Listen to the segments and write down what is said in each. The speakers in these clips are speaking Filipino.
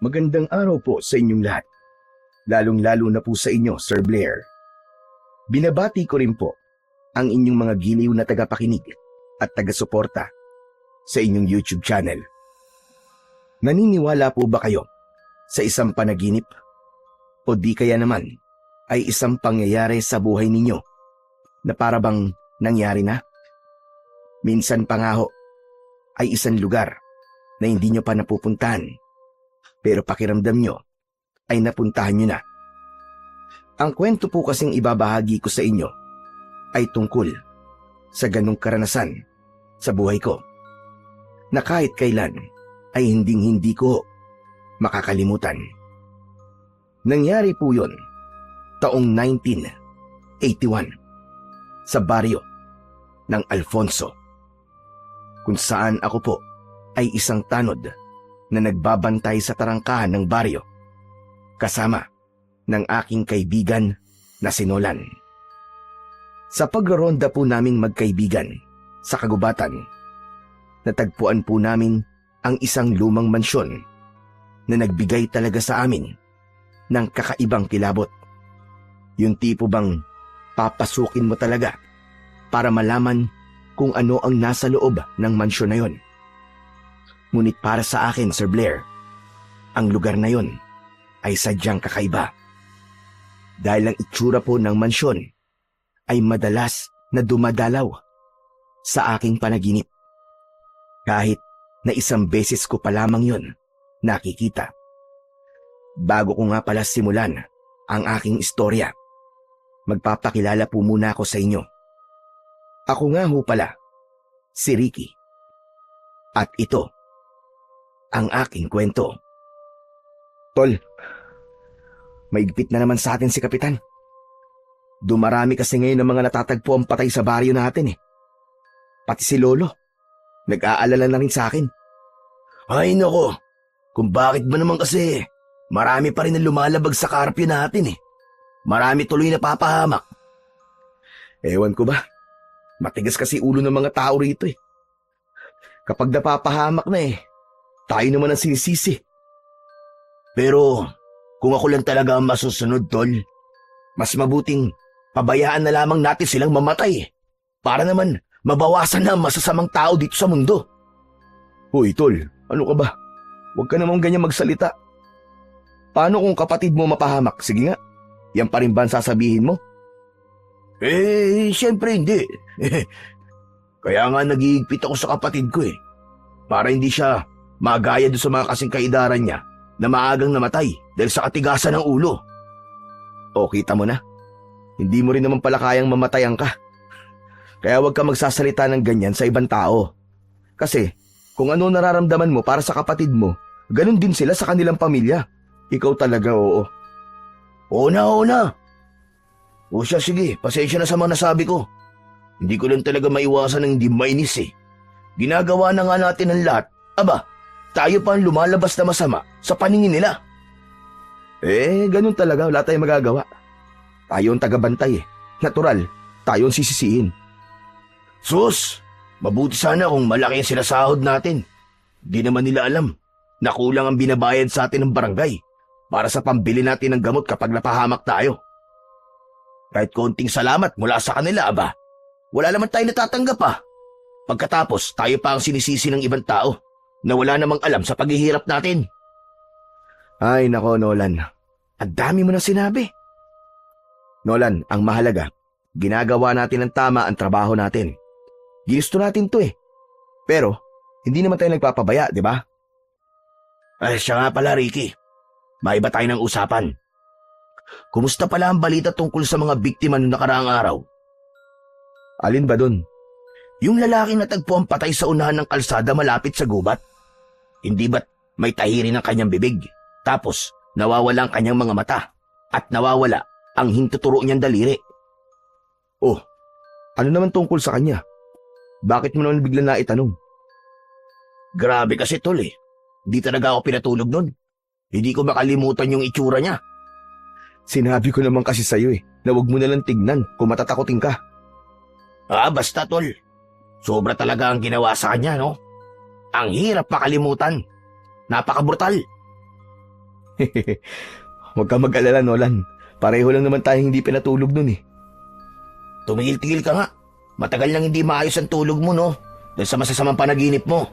Magandang araw po sa inyong lahat, lalong-lalo na po sa inyo, Sir Blair. Binabati ko rin po ang inyong mga giliw na tagapakinig at taga-suporta sa inyong YouTube channel. Naniniwala po ba kayo sa isang panaginip? O di kaya naman ay isang pangyayari sa buhay ninyo na para bang nangyari na? Minsan pa nga ho ay isang lugar na hindi nyo pa napupuntahan, pero pakiramdam nyo ay napuntahan nyo na. Ang kwento po kasing ibabahagi ko sa inyo ay tungkol sa ganong karanasan sa buhay ko na kahit kailan ay hinding-hindi ko makakalimutan. Nangyari po yon taong 1981 sa baryo ng Alfonso, kung saan ako po ay isang tanod na nagbabantay sa tarangkahan ng baryo kasama ng aking kaibigan na si Nolan. Sa pagraronda po naming magkaibigan sa kagubatan, natagpuan po namin ang isang lumang mansyon na nagbigay talaga sa amin ng kakaibang kilabot. Yung tipo bang papasukin mo talaga para malaman kung ano ang nasa loob ng mansyon na yon. Ngunit para sa akin, Sir Blair, ang lugar na yon ay sadyang kakaiba. Dahil ang itsura po ng mansyon ay madalas na dumadalaw sa aking panaginip. Kahit na isang beses ko pa lamang yon nakikita. Bago ko nga pala simulan ang aking istorya, magpapakilala po muna ako sa inyo. Ako nga ho pala, si Ricky. At ito ang aking kwento. Tol, maigpit na naman sa atin si Kapitan. Dumarami kasi ngayon ng mga natatagpo ang patay sa baryo natin eh. Pati si Lolo, nag-aalala na rin sa akin. Ay nako, kung bakit ba naman kasi marami pa rin ang lumalabag sa karpyo natin eh. Marami tuloy na papahamak. Ewan ko ba, matigas kasi ulo ng mga tao rito eh. Kapag napapahamak na eh, tayo naman ang sinisisi. Pero kung ako lang talaga ang masusunod, Tol, mas mabuting pabayaan na lamang natin silang mamatay para naman mabawasan na ang masasamang tao dito sa mundo. Hoy, Tol, ano ka ba? Huwag ka namang ganyan magsalita. Paano kung kapatid mo mapahamak? Sige nga, yan pa rin ba ang sasabihin mo? Siyempre hindi. Kaya nga nag-iigpit ako sa kapatid ko eh. Para hindi siya magaya doon sa mga kasing kaidaran niya na maagang namatay dahil sa katigasan ng ulo. O, kita mo na. Hindi mo rin naman pala kayang mamatayan ka. Kaya huwag ka magsasalita ng ganyan sa ibang tao. Kasi kung ano nararamdaman mo para sa kapatid mo, ganun din sila sa kanilang pamilya. Ikaw talaga, oo. Oo na. O siya, sige, pasensya na sa mga nasabi ko. Hindi ko lang talaga maiwasan ng hindi mainis eh. Ginagawa na nga natin ang lahat. Aba, tayo pa ang lumalabas na masama sa paningin nila. Ganun talaga, wala tayong magagawa. Tayo ang tagabantay eh. Natural, tayo ang sisisihin. Sus, mabuti sana kung malaki ang sinasahod natin. Di naman nila alam na kulang ang binabayad sa atin ng barangay para sa pambili natin ng gamot kapag napahamak tayo. Kahit konting salamat mula sa kanila, aba, wala naman tayo natatanggap ah. Pagkatapos, tayo pa ang sinisisi ng ibang tao na wala namang alam sa paghihirap natin. Ay nako, Nolan. Ang dami mo na sinabi. Nolan, ang mahalaga, ginagawa natin ng tama ang trabaho natin. Ginusto natin to eh. Pero, hindi naman tayo nagpapabaya, di ba? Ay, siya nga pala, Ricky. Maiba tayo ng usapan. Kumusta pala ang balita tungkol sa mga biktima noong nakaraang araw? Alin ba dun? Yung lalaking natagpo ang patay sa unahan ng kalsada malapit sa gubat. Hindi ba't may tahirin ang kanyang bibig? Tapos, nawawala ang kanyang mga mata. At nawawala ang hintuturo niyang daliri. Oh, ano naman tungkol sa kanya? Bakit mo naman bigla na itanong? Grabe kasi, Tol eh. Di talaga ako pinatulog nun. Hindi ko makalimutan yung itsura niya. Sinabi ko naman kasi sa'yo eh, na huwag mo nalang tignan kung matatakotin ka. Basta, Tol. Sobra talaga ang ginawa sa kanya, no? Ang hirap makalimutan. Napakabrutal. Huwag ka mag-alala, Nolan. Pareho lang naman tayong hindi pinatulog nun eh. Tumigil-tigil ka nga. Matagal nang hindi maayos ang tulog mo, no? Dahil sa masasamang panaginip mo.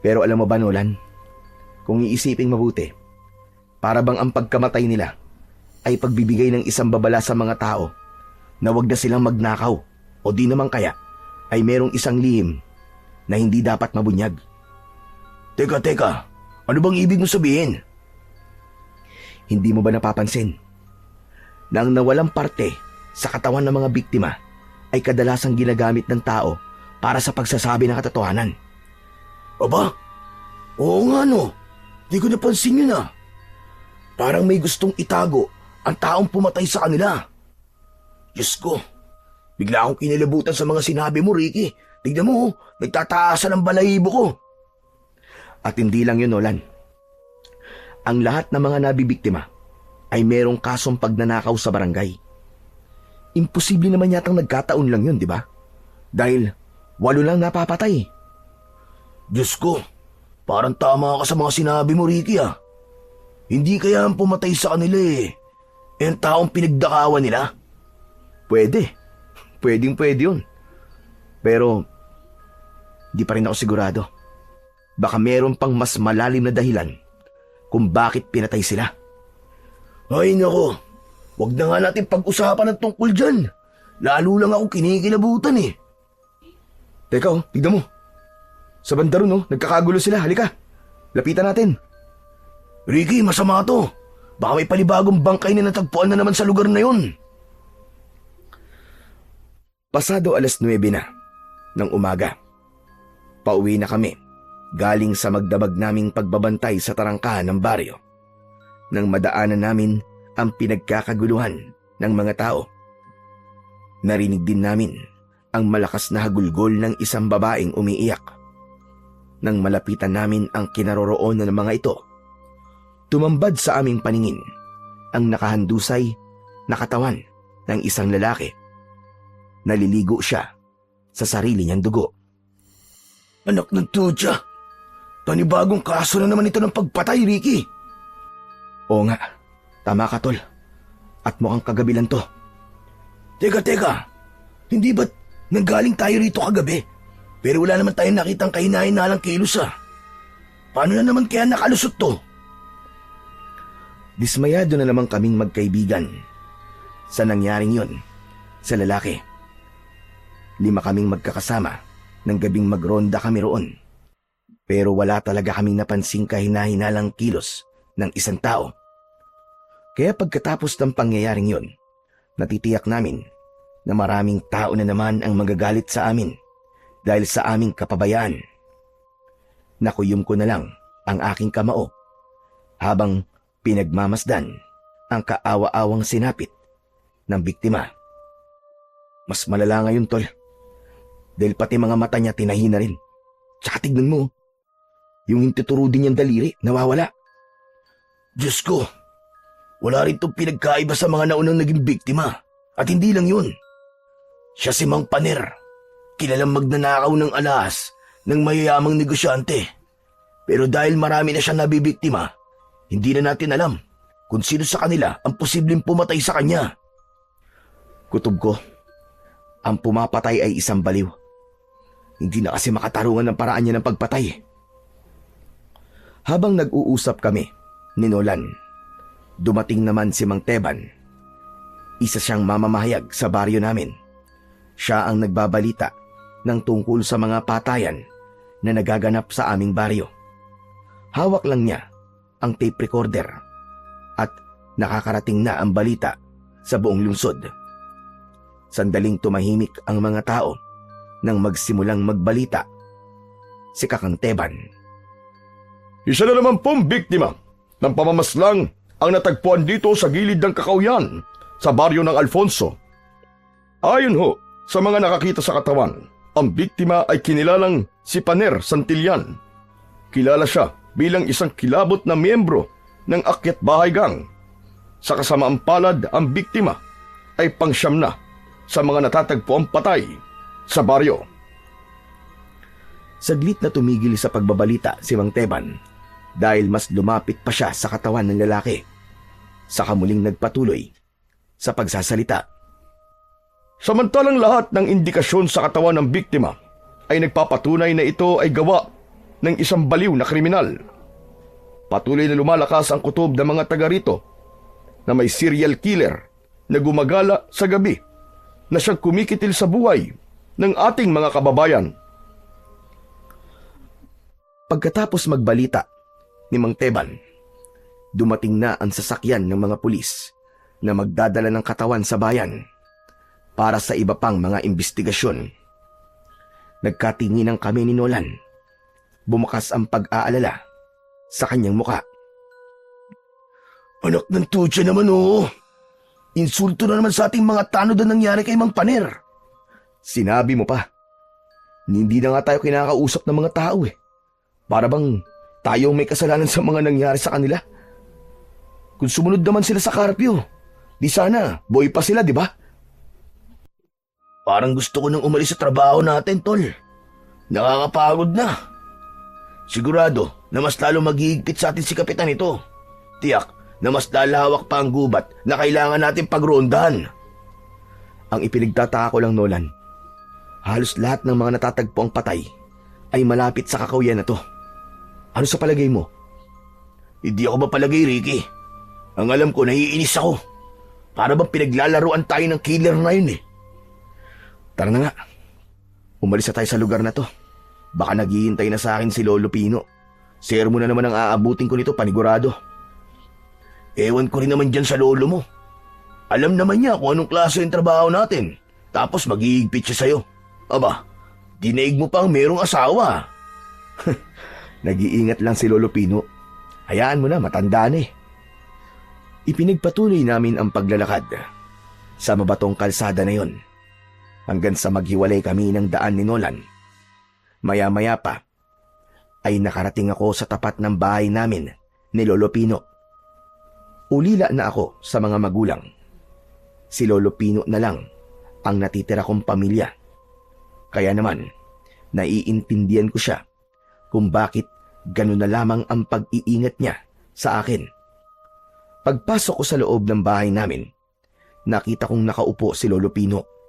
Pero alam mo ba, Nolan? Kung iisiping mabuti, para bang ang pagkamatay nila ay pagbibigay ng isang babala sa mga tao na wag na silang magnakaw o di naman kaya ay merong isang lihim na hindi dapat mabunyag. Teka. Ano bang ibig mo sabihin? Hindi mo ba napapansin na ang nawalang parte sa katawan ng mga biktima ay kadalasang ginagamit ng tao para sa pagsasabi ng katotohanan? Aba? Oo nga no. Di ko napansin yun ah. Parang may gustong itago ang taong pumatay sa kanila. Diyos ko, bigla akong kinilabutan sa mga sinabi mo, Ricky. Tignan mo, nagtataasan ang balahibo ko. At hindi lang yun, Nolan. Ang lahat ng mga nabibiktima ay merong kasong pagnanakaw sa barangay. Imposible naman yatang nagkataon lang yun, di ba? Dahil 8 lang napapatay. Diyos ko, parang tama ka sa mga sinabi mo, Ricky ah. Hindi kaya ang pumatay sa kanila eh. Ang taong pinagdakawan nila. Pwede. Pwede yun. Pero, di pa rin ako sigurado. Baka meron pang mas malalim na dahilan kung bakit pinatay sila. Ay nako, wag na nga natin pag-usapan ng tungkol dyan. Lalo lang ako kinikilabutan eh. Teka tignan mo. Sa banda ron nagkakagulo sila. Halika, lapitan natin. Ricky, masama to. Baka may palibagong bangkay na natagpuan na naman sa lugar na yun. Pasado 9:00 na ng umaga. Pauwi na kami galing sa magdamag naming pagbabantay sa tarangkahan ng baryo. Nang madaanan namin ang pinagkakaguluhan ng mga tao. Narinig din namin ang malakas na hagulgol ng isang babaeng umiiyak. Nang malapitan namin ang kinaroroonan ng mga ito, tumambad sa aming paningin ang nakahandusay na katawan ng isang lalaki. Naliligo siya sa sarili niyang dugo. Anak ng tutya, panibagong kaso na naman ito ng pagpatay, Ricky. Oo nga, tama ka tol. At mukhang kagabi lang to. Teka, hindi ba't nanggaling tayo rito kagabi? Pero wala naman tayong nakitang kahinahin-nalang kilos ah. Paano na naman kaya nakalusot to? Dismayado na naman kaming magkaibigan sa nangyaring yon sa lalaki. 5 kaming magkakasama ng gabing magronda kami roon. Pero wala talaga kaming napansing kahina-hinalang kilos ng isang tao. Kaya pagkatapos ng pangyayaring yon, natitiyak namin na maraming tao na naman ang magagalit sa amin dahil sa aming kapabayaan. Nakuyom ko na lang ang aking kamao habang pinagmamasdan ang kaawa-awang sinapit ng biktima. Mas malala ngayon, tol. Dahil pati mga mata niya tinahi na rin. Tsaka tignan mo, yung hintuturo din niyang daliri, nawawala. Diyos ko, wala rin itong pinagkaiba sa mga naunang naging biktima. At hindi lang yun. Siya si Mang Paner, kilalang magnanakaw ng alahas ng mayayamang negosyante. Pero dahil marami na siya nabibiktima, hindi na natin alam kung sino sa kanila ang posibleng pumatay sa kanya. Kutob ko, ang pumapatay ay isang baliw. Hindi na kasi makatarungan ng paraan niya ng pagpatay. Habang nag-uusap kami ni Nolan, dumating naman si Mang Teban. Isa siyang mamamahayag sa baryo namin. Siya ang nagbabalita ng tungkol sa mga patayan na nagaganap sa aming baryo. Hawak lang niya ang tape recorder at nakakarating na ang balita sa buong lungsod. Sandaling tumahimik ang mga tao nang magsimulang magbalita si Kakang Teban. Isa na naman pong biktima ng pamamaslang ang natagpuan dito sa gilid ng Kakauyan sa baryo ng Alfonso. Ayon ho sa mga nakakita sa katawan, ang biktima ay kinilalang si Paner Santillan. Kilala siya bilang isang kilabot na miyembro ng Akyat Bahay Gang. Sa kasamaang palad, ang biktima ay pangsyam na sa mga natatagpuang patay sa baryo. Saglit na tumigil sa pagbabalita si Mang Teban dahil mas lumapit pa siya sa katawan ng lalaki. Saka muling nagpatuloy sa pagsasalita. Samantalang lahat ng indikasyon sa katawan ng biktima ay nagpapatunay na ito ay gawa ng isang baliw na kriminal. Patuloy na lumalakas ang kutob ng mga taga rito na may serial killer na gumagala sa gabi na siyang kumikitil sa buhay ng ating mga kababayan. Pagkatapos magbalita ni Mang Teban, dumating na ang sasakyan ng mga pulis na magdadala ng katawan sa bayan para sa iba pang mga investigasyon. Nagkatinginan kami ni Nolan. Bumukas ang pag-aalala sa kanyang muka. Anak ng tutya naman oo. Insulto na naman sa ating mga tanod na nangyari kay Mang Paner. Sinabi mo pa. Hindi na nga tayo kinakausap ng mga tao eh. Para bang tayo may kasalanan sa mga nangyari sa kanila. Kung sumunod naman sila sa karpyo, di sana boy pa sila, di ba? Parang gusto ko nang umalis sa trabaho natin, tol. Nakakapagod na. Sigurado na mas lalo maghihigpit sa atin si Kapitan ito. Tiyak na mas lalawak pa ang gubat na kailangan natin pagrondahan. Ang ipinagtataka ko lang, Nolan, halos lahat ng mga natatagpo ang patay ay malapit sa kakawyan na to. Ano sa palagay mo? Hindi ako mapalagay, Ricky. Ang alam ko, naiinis ako. Para bang pinaglalaruan tayo ng killer na yun eh. Tara na nga. Umalis na tayo sa lugar na to. Baka naghihintay na sa akin si Lolo Pino. Sermo na naman ang aabutin ko nito, panigurado. Ewan ko rin naman dyan sa lolo mo. Alam naman niya kung anong klase yung trabaho natin. Tapos maghihigpit siya sa'yo. Aba, dinaig mo pang merong asawa. Nag-iingat lang si Lolo Pino. Hayaan mo na, matanda na eh. Ipinagpatuloy namin ang paglalakad sa mabatong kalsada na yon hanggang sa maghiwalay kami ng daan ni Nolan. Maya-maya pa ay nakarating ako sa tapat ng bahay namin ni Lolo Pino. Ulila na ako sa mga magulang. Si Lolo Pino na lang ang natitira kong pamilya. Kaya naman, naiintindihan ko siya kung bakit ganun na lamang ang pag-iingat niya sa akin. Pagpasok ko sa loob ng bahay namin, nakita kong nakaupo si Lolo Pino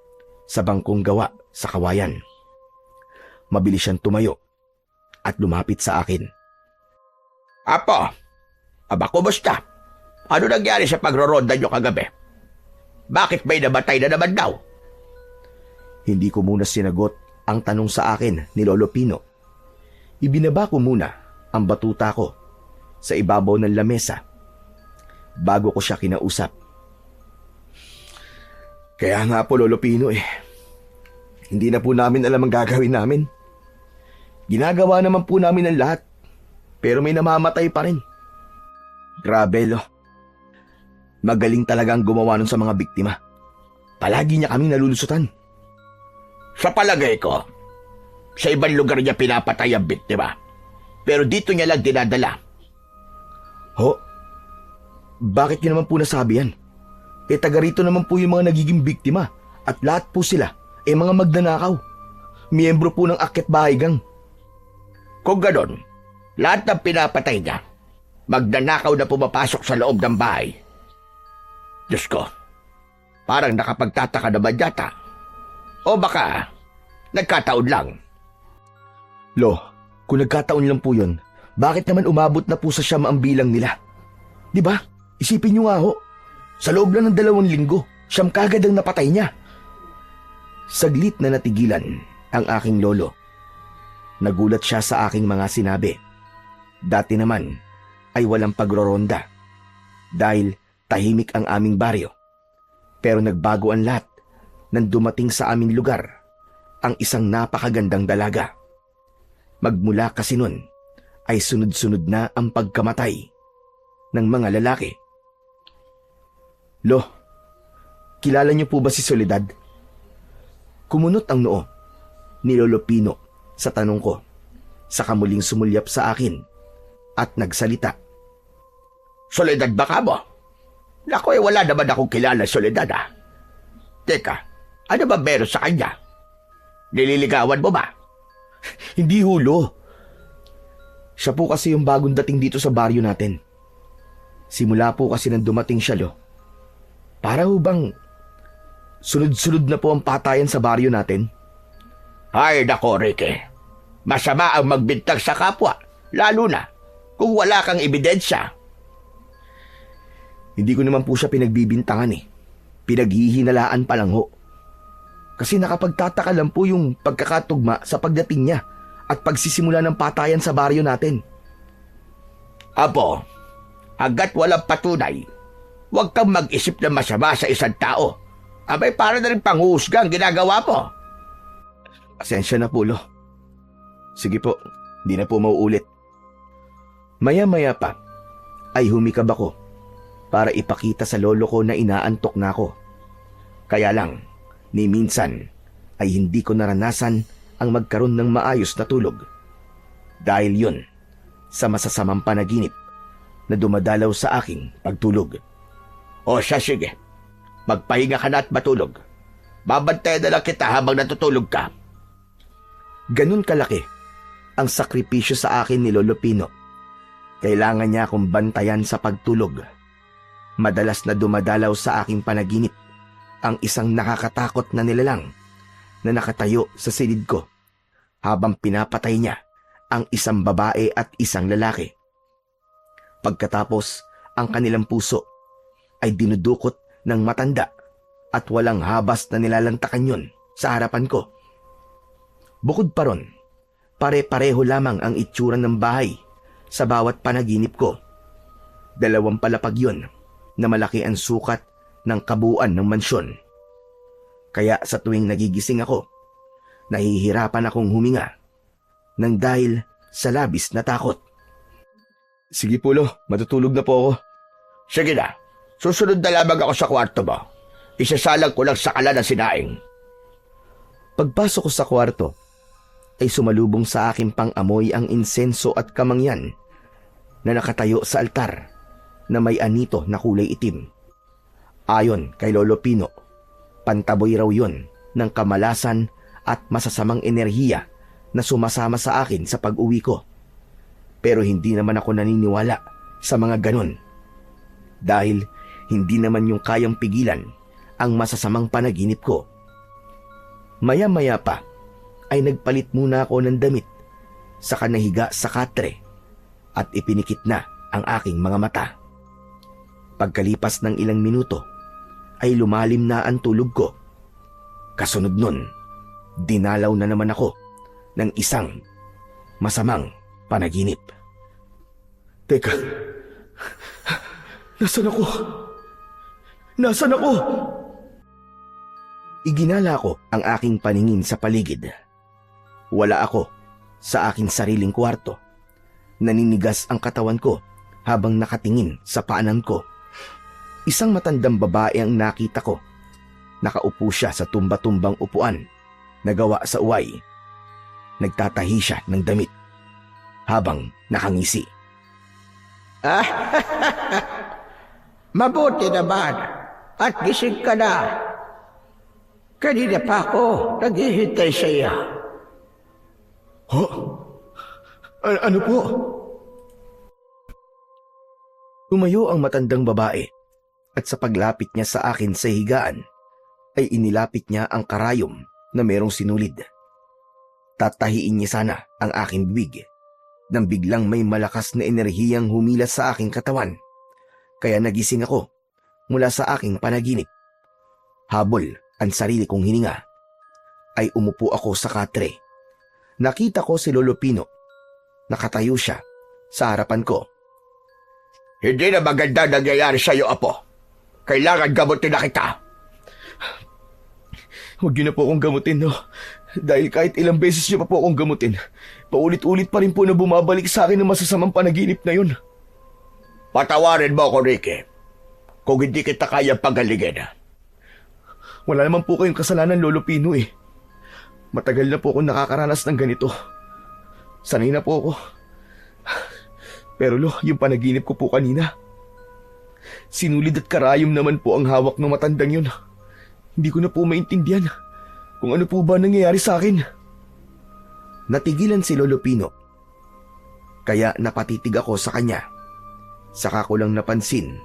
sa bangkong gawa sa kawayan. Mabilis siyang tumayo at lumapit sa akin. Apo, aba kumusta? Ano nangyari sa pagroronda niyo kagabi? Bakit may namatay na naman daw? Hindi ko muna sinagot ang tanong sa akin ni Lolo Pino. Ibinaba ko muna ang batuta ko sa ibabaw ng lamesa bago ko siya kinausap. Kaya nga po, Lolo Pino hindi na po namin alam ang gagawin namin. Ginagawa naman po namin ang lahat, pero may namamatay pa rin. Grabe, Lo. Magaling talagang gumawa nun sa mga biktima. Palagi niya kaming nalulusutan. Sa palagay ko, sa ibang lugar niya pinapatay ang biktima. Pero dito niya lang dinadala. Ho? Bakit niyo naman po nasabi yan? Taga rito naman po yung mga nagiging biktima at lahat po sila mga magnanakaw. Miyembro po ng Akyat Bahay Gang. Kung ganon, lahat ng pinapatay niya, magnanakaw na pumapasok sa loob ng bahay. Diyos ko, parang nakapagtataka naman yata. O baka, nagkataon lang. Lo, kung nagkataon lang po yun, bakit naman umabot na po sa siyam ang bilang nila? Diba? Isipin niyo nga ho, sa loob lang ng 2 linggo, siyam kagad ang napatay niya. Saglit na natigilan ang aking lolo. Nagulat siya sa aking mga sinabi. Dati naman ay walang pagroronda dahil tahimik ang aming baryo. Pero nagbago ang lahat nang dumating sa aming lugar ang isang napakagandang dalaga. Magmula kasi nun ay sunod-sunod na ang pagkamatay ng mga lalaki. Lo, kilala niyo po ba si Soledad? Kumunot ang noo ni Lolo Pino sa tanong ko, saka muling sumulyap sa akin at nagsalita. Soledad ba ka mo? Naku, wala naman akong kilala Soledad ah. Teka, ano ba meron sa kanya? Nililigawan mo ba? Hindi hulo. Siya po kasi yung bagong dating dito sa baryo natin. Simula po kasi nang dumating siya, Lo. Para ho bang sunod-sunod na po ang patayan sa baryo natin? Ay, nako, Ricky. Masama ang magbintang sa kapwa, lalo na kung wala kang ebidensya. Hindi ko naman po siya pinagbibintangan eh. Pinaghihinalaan pa lang ho. Kasi nakapagtataka lang po yung pagkakatugma sa pagdating niya at pagsisimula ng patayan sa baryo natin. Apo, hanggat walang patunay, huwag kang mag-isip na masama sa isang tao. Abay, para na rin panghuhusga ang ginagawa mo. Pasensya na po, Lo. Sige po, hindi na po mauulit. Maya-maya pa ay humikab ako para ipakita sa lolo ko na inaantok na ako. Kaya lang, ni minsan ay hindi ko naranasan ang magkaroon ng maayos na tulog. Dahil yun sa masasamang panaginip na dumadalaw sa aking pagtulog. O siya, sige. Magpahinga ka na at matulog. Babantayan na lang kita habang natutulog ka. Ganun kalaki ang sakripisyo sa akin ni Lolo Pino. Kailangan niya akong bantayan sa pagtulog. Madalas na dumadalaw sa aking panaginip ang isang nakakatakot na nilalang na nakatayo sa silid ko habang pinapatay niya ang isang babae at isang lalaki. Pagkatapos, ang kanilang puso ay dinudukot ng matanda at walang habas na nilalantakan yun sa harapan ko. Bukod pa ron, pare-pareho lamang ang itsura ng bahay sa bawat panaginip ko. 2 palapag yun na malaki ang sukat ng kabuuan ng mansyon. Kaya sa tuwing nagigising ako, nahihirapan akong huminga nang dahil sa labis na takot. Sige po, Lo, matutulog na po ako. Sige na, susunod na lamang ako sa kwarto mo. Isasalang ko lang sa kala na sinaing. Pagpasok ko sa kwarto, ay sumalubong sa aking pang-amoy ang insenso at kamangyan na nakatayo sa altar na may anito na kulay itim. Ayon kay Lolo Pino, pantaboy raw yun ng kamalasan at masasamang enerhiya na sumasama sa akin sa pag-uwi ko. Pero hindi naman ako naniniwala sa mga ganon. Dahil hindi naman yung kayang pigilan ang masasamang panaginip ko. Maya-maya pa ay nagpalit muna ako ng damit, saka nahiga sa katre at ipinikit na ang aking mga mata. Pagkalipas ng ilang minuto ay lumalim na ang tulog ko. Kasunod nun, dinalaw na naman ako ng isang masamang panaginip. Teka, nasaan ako? Nasaan ako? Iginala ko ang aking paningin sa paligid. Wala ako sa aking sariling kwarto. Naninigas ang katawan ko habang nakatingin sa paanan ko. Isang matandang babae ang nakita ko. Nakaupo siya sa tumba-tumbang upuan na gawa sa uway. Nagtatahi siya ng damit habang nakangisi. Mabuti naman at gising ka na. Kanina pa ako naghihintay sa iya. Ano po? Tumayo ang matandang babae at sa paglapit niya sa akin sa higaan ay inilapit niya ang karayom na merong sinulid. Tatahiin niya sana ang aking bibig nang biglang may malakas na enerhiyang humilas sa aking katawan. Kaya nagising ako mula sa aking panaginip. Habol ang sarili kong hininga ay umupo ako sa katre. Nakita ko si Lolo Pino. Nakatayo siya sa harapan ko. Hindi na maganda nangyayari sa iyo, Apo. Kailangan gamutin na kita. Huwag niyo na po akong gamutin, no? Dahil kahit ilang beses niyo pa po akong gamutin, paulit-ulit pa rin po na bumabalik sa akin ang masasamang panaginip na yun. Patawarin mo ako, Ricky. Kung hindi kita kaya pagaligin. Wala naman po kayong kasalanan, Lolo Pino eh. Matagal na po akong nakakaranas ng ganito. Sanay na po ako. Pero Lo, yung panaginip ko po kanina, sinulid at karayom naman po ang hawak ng matandang yun. Hindi ko na po maintindihan kung ano po ba nangyayari sa akin. Natigilan si Lolo Pino. Kaya napatitig ako sa kanya. Saka ko lang napansin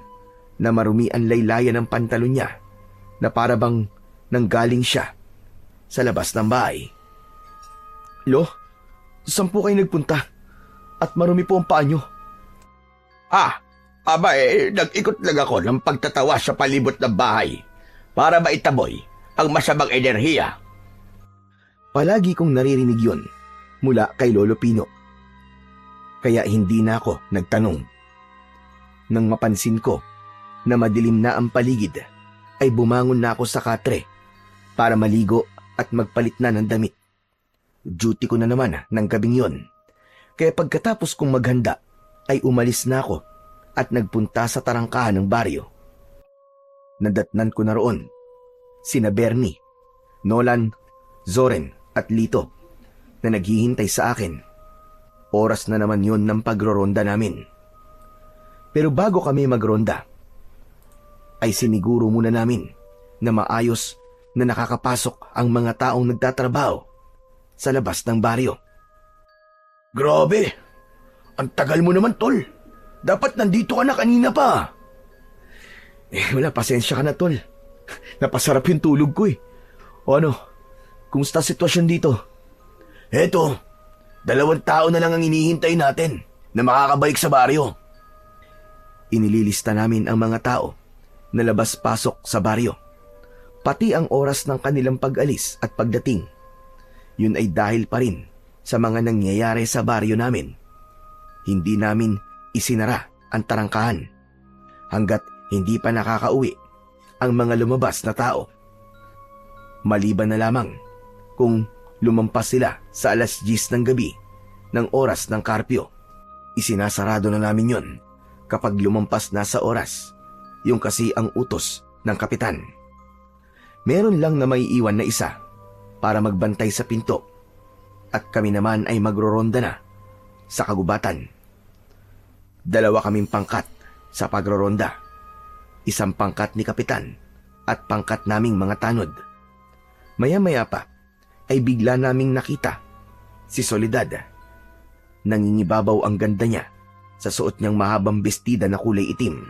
na marumi ang laylayan ng pantalon niya na para bang nanggaling siya sa labas ng bahay. Lo, saan po kayo nagpunta? At marumi po ang paa niyo. Nag-ikot lang ako ng pagtatawa sa palibot ng bahay para maitaboy ang masamang enerhiya. Palagi kong naririnig yun mula kay Lolo Pino. Kaya hindi na ako nagtanong. Nang mapansin ko na madilim na ang paligid, ay bumangon na ako sa katre para maligo at magpalit na ng damit. Duty ko na naman ng gabing yon. Kaya pagkatapos kong maghanda, ay umalis na ako at nagpunta sa tarangkahan ng baryo. Nadatnan ko na roon sina Bernie, Nolan, Zoren at Lito na naghihintay sa akin. Oras na naman yon ng pagroronda namin. Pero bago kami magronda, ay siniguro muna namin na maayos na nakakapasok ang mga taong nagtatrabaho sa labas ng baryo. Grabe! Ang tagal mo naman, tol. Dapat nandito ka na kanina pa. Wala, pasensya ka na, tol. Napasarap yung tulog ko eh. O ano, kumusta sitwasyon dito? Eto, 2 tao na lang ang hinihintay natin na makakabalik sa baryo. Inililista namin ang mga tao na labas-pasok sa baryo, pati ang oras ng kanilang pag-alis at pagdating. Yun ay dahil pa rin sa mga nangyayari sa baryo namin. Hindi namin isinara ang tarangkahan hanggat hindi pa nakakauwi ang mga lumabas na tao. Maliban na lamang kung lumampas sila sa 10:00 ng gabi ng oras ng karpyo. Isinasarado na namin yon kapag lumampas na sa oras, yung kasi ang utos ng kapitan. Meron lang na may iwan na isa para magbantay sa pinto at kami naman ay magroronda na sa kagubatan. 2 kaming pangkat sa pagroronda. 1 pangkat ni kapitan at pangkat naming mga tanod. Maya-maya pa ay bigla naming nakita si Soledad. Nangingibabaw ang ganda niya sa suot niyang mahabang bestida na kulay itim.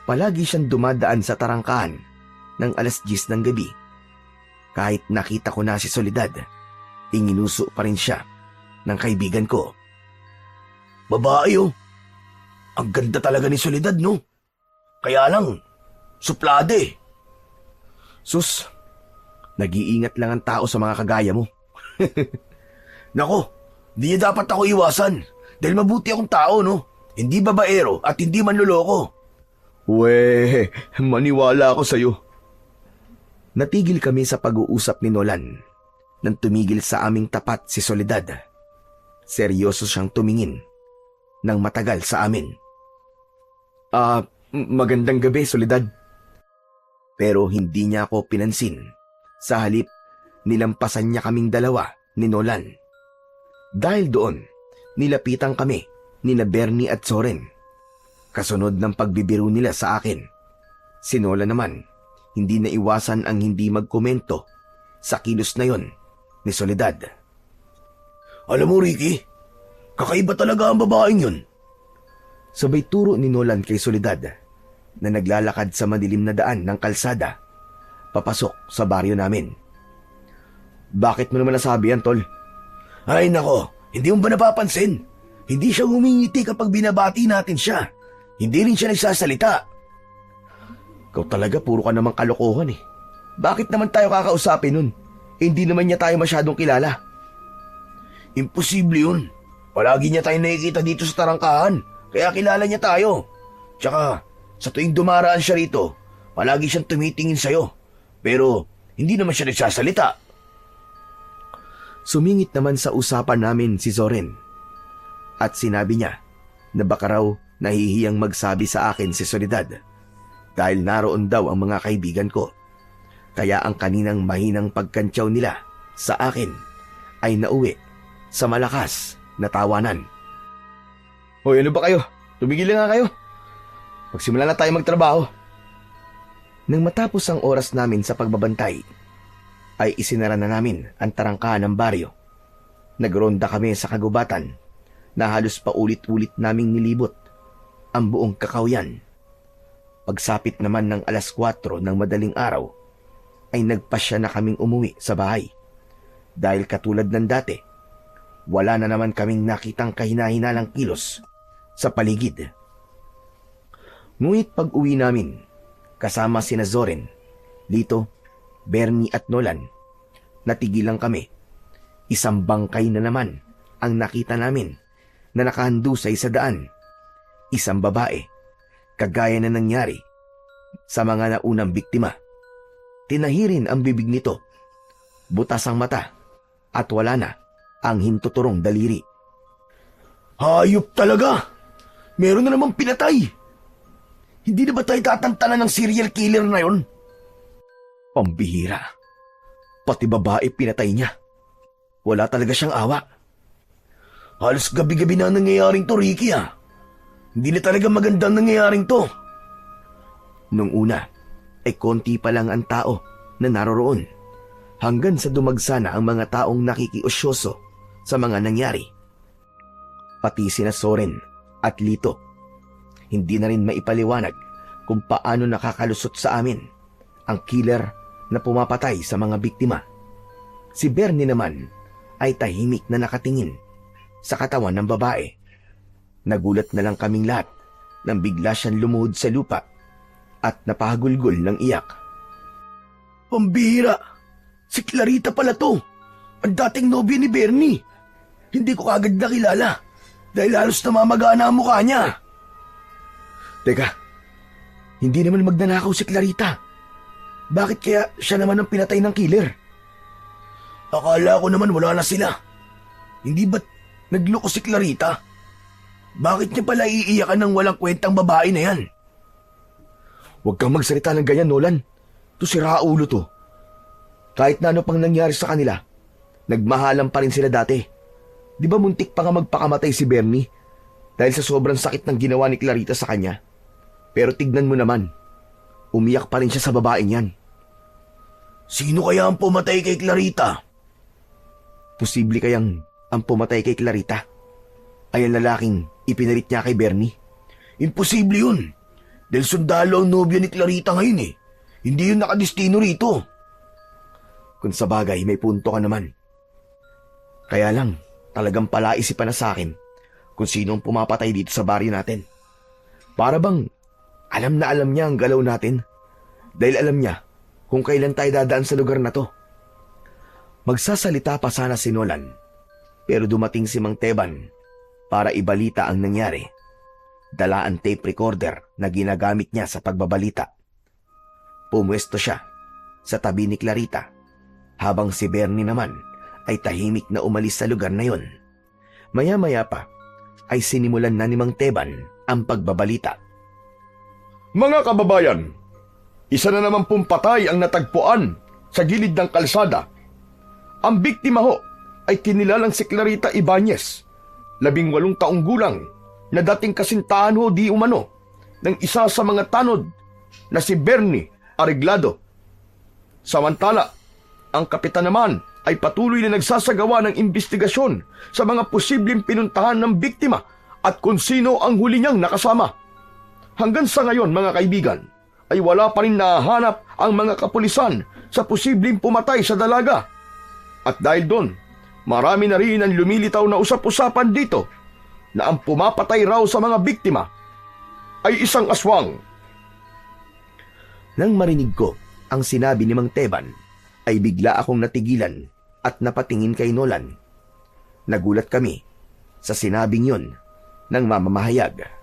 Palagi siyang dumadaan sa tarangkahan ng 10:00 ng gabi. Kahit nakita ko na si Soledad, inginuso pa rin siya ng kaibigan ko. Babae oh. Ang ganda talaga ni Soledad, no? Kaya lang, suplada eh. Sus, nag-iingat lang ang tao sa mga kagaya mo. Nako, di niya dapat ako iwasan dahil mabuti akong tao, no? Hindi babaero at hindi manloloko. We, maniwala ako sa'yo. Natigil kami sa pag-uusap ni Nolan nang tumigil sa aming tapat si Soledad. Seryoso siyang tumingin nang matagal sa amin. Magandang gabi, Soledad. Pero hindi niya ako pinansin. Sa halip, nilampasan niya kaming dalawa ni Nolan. Dahil doon, nilapitan kami ni Bernie at Zoren. Kasunod ng pagbibiro nila sa akin. Si Nolan naman, hindi na iwasan ang hindi magkomento sa kilos na yon ni Soledad. Alam mo, Ricky, kakaiba talaga ang babaeng yun. Sabay turo ni Nolan kay Soledad na naglalakad sa madilim na daan ng kalsada papasok sa baryo namin. Bakit mo naman nasabi yan, tol? Ay nako, hindi mo ba napapansin? Hindi siya humingiti kapag binabati natin siya. Hindi rin siya nagsasalita. Ikaw talaga, puro ka namang kalokohan eh. Bakit naman tayo kakausapin nun? Hindi naman niya tayo masyadong kilala. Imposible yun. Palagi niya tayo nakikita dito sa tarangkahan, kaya kilala niya tayo. Tsaka, sa tuwing dumaraan siya rito, palagi siyang tumitingin sa'yo. Pero, hindi naman siya nagsasalita. Sumingit naman sa usapan namin si Zoren. At sinabi niya na baka raw nahihiyang magsabi sa akin si Soledad dahil naroon daw ang mga kaibigan ko. Kaya ang kaninang mahinang pagkantyaw nila sa akin ay nauwi sa malakas na tawanan. Hoy, ano ba kayo? Tumigil na nga kayo. Magsimula na tayo magtrabaho. Nang matapos ang oras namin sa pagbabantay, ay isinara na namin ang tarangkahan ng baryo. Nagronda kami sa kagubatan na halos paulit-ulit naming nilibot ang buong Kakawyan. Pagsapit naman ng 4:00 ng madaling araw, ay nagpasya na kaming umuwi sa bahay. Dahil katulad ng dati, wala na naman kaming nakitang kahina-hinalang kilos sa paligid. Ngunit pag-uwi namin, kasama sina Zoren, Lito, Bernie at Nolan, natigilan kami. Isang bangkay na naman ang nakita namin na nakahandusay sa daan. Isang babae, kagaya na nangyari sa mga naunang biktima. Tinahirin ang bibig nito, butas ang mata, at wala na ang hintuturong daliri. Hayop talaga! Meron na namang pinatay! Hindi na ba tayo tatantanan ng serial killer na yon? Pambihira. Pati babae pinatay niya. Wala talaga siyang awa. Halos gabi-gabi na nangyayaring to, Ricky Hindi na talaga magandang nangyayaring to. Nung una, ay konti pa lang ang tao na naroroon, hanggang sa dumagsa na ang mga taong nakikiosyoso sa mga nangyari. Pati sina Soren at Lito, hindi na rin maipaliwanag kung paano nakakalusot sa amin ang killer na pumapatay sa mga biktima. Si Bernie naman ay tahimik na nakatingin sa katawan ng babae. Nagulat na lang kaming lahat nang bigla siyang lumuhod sa lupa at napahagulgol ng iyak. Pambihira! Si Clarita pala to! Ang dating nobya ni Bernie! Hindi ko kagad nakilala dahil halos namamagana ang mukha niya. Teka, hindi naman magnanakaw si Clarita. Bakit kaya siya naman ang pinatay ng killer? Akala ko naman wala na sila. Hindi ba't nagloko si Clarita? Bakit niya pala iiyakan ng walang kwentang babae na yan? Huwag kang magsalita ng ganyan, Nolan. To si Raulo to. Kahit na ano pang nangyari sa kanila, nagmahalan pa rin sila dati. Di ba muntik pa nga magpakamatay si Bernie dahil sa sobrang sakit ng ginawa ni Clarita sa kanya? Pero tignan mo naman, umiyak pa rin siya sa babaeng yan. Sino kaya ang pumatay kay Clarita? Posible kayang ang pumatay kay Clarita ay ang lalaking ipinalit niya kay Bernie? Imposible yun. Dahil sundalo ang nobya ni Clarita ngayon Hindi yun nakadestino rito. Kung sa bagay, may punto ka naman. Kaya lang, talagang palaisipan na sa akin kung sino ang pumapatay dito sa baryo natin. Para bang alam na alam niya ang galaw natin dahil alam niya kung kailan tayo dadaan sa lugar na to. Magsasalita pa sana si Nolan, pero dumating si Mang Teban para ibalita ang nangyari. Dala ang tape recorder na ginagamit niya sa pagbabalita. Pumwesto siya sa tabi ni Clarita habang si Bernie naman ay tahimik na umalis sa lugar na yon. Maya-maya pa ay sinimulan na ni Mang Teban ang pagbabalita. Mga kababayan, isa na naman pong patay ang natagpuan sa gilid ng kalsada. Ang biktima ho ay kinilalang si Clarita Ibanez, 18 taong gulang, na dating kasintahan ho di umano ng isa sa mga tanod na si Bernie Arreglado. Samantala, ang kapitan naman ay patuloy na nagsasagawa ng investigasyon sa mga posibleng pinuntahan ng biktima at kung sino ang huli niyang nakasama. Hanggang sa ngayon, mga kaibigan, ay wala pa rin nahahanap ang mga kapulisan sa posibleng pumatay sa dalaga. At dahil doon, marami na rin ang lumilitaw na usap-usapan dito na ang pumapatay raw sa mga biktima ay isang aswang. Nang marinig ko ang sinabi ni Mang Teban, ay bigla akong natigilan at napatingin kay Nolan. Nagulat kami sa sinabing yun ng mamamahayag.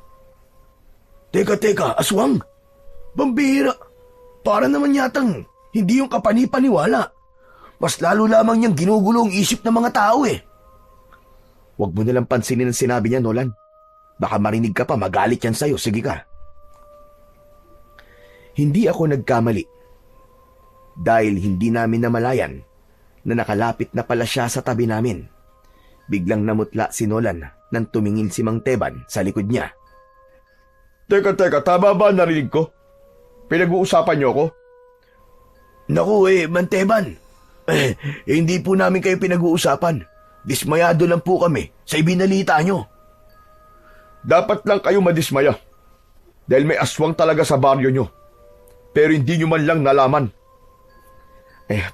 Teka, aswang? Bambira! Para naman yatang hindi yung kapani-paniwala. Mas lalo lamang niyang ginugulo ang isip ng mga tao Huwag mo nalang pansinin ang sinabi niya, Nolan. Baka marinig ka pa, magalit yan sa'yo. Sige ka. Hindi ako nagkamali. Dahil hindi namin namalayan na nakalapit na pala siya sa tabi namin. Biglang namutla si Nolan nang tumingin si Mang Teban sa likod niya. Teka, tama ba narinig ko? Pinag-uusapan niyo ako? Naku Manteban. Hindi po namin kayo pinag-uusapan. Dismayado lang po kami sa ibinalita nyo. Dapat lang kayo madismaya. Dahil may aswang talaga sa baryo nyo. Pero hindi nyo man lang nalaman.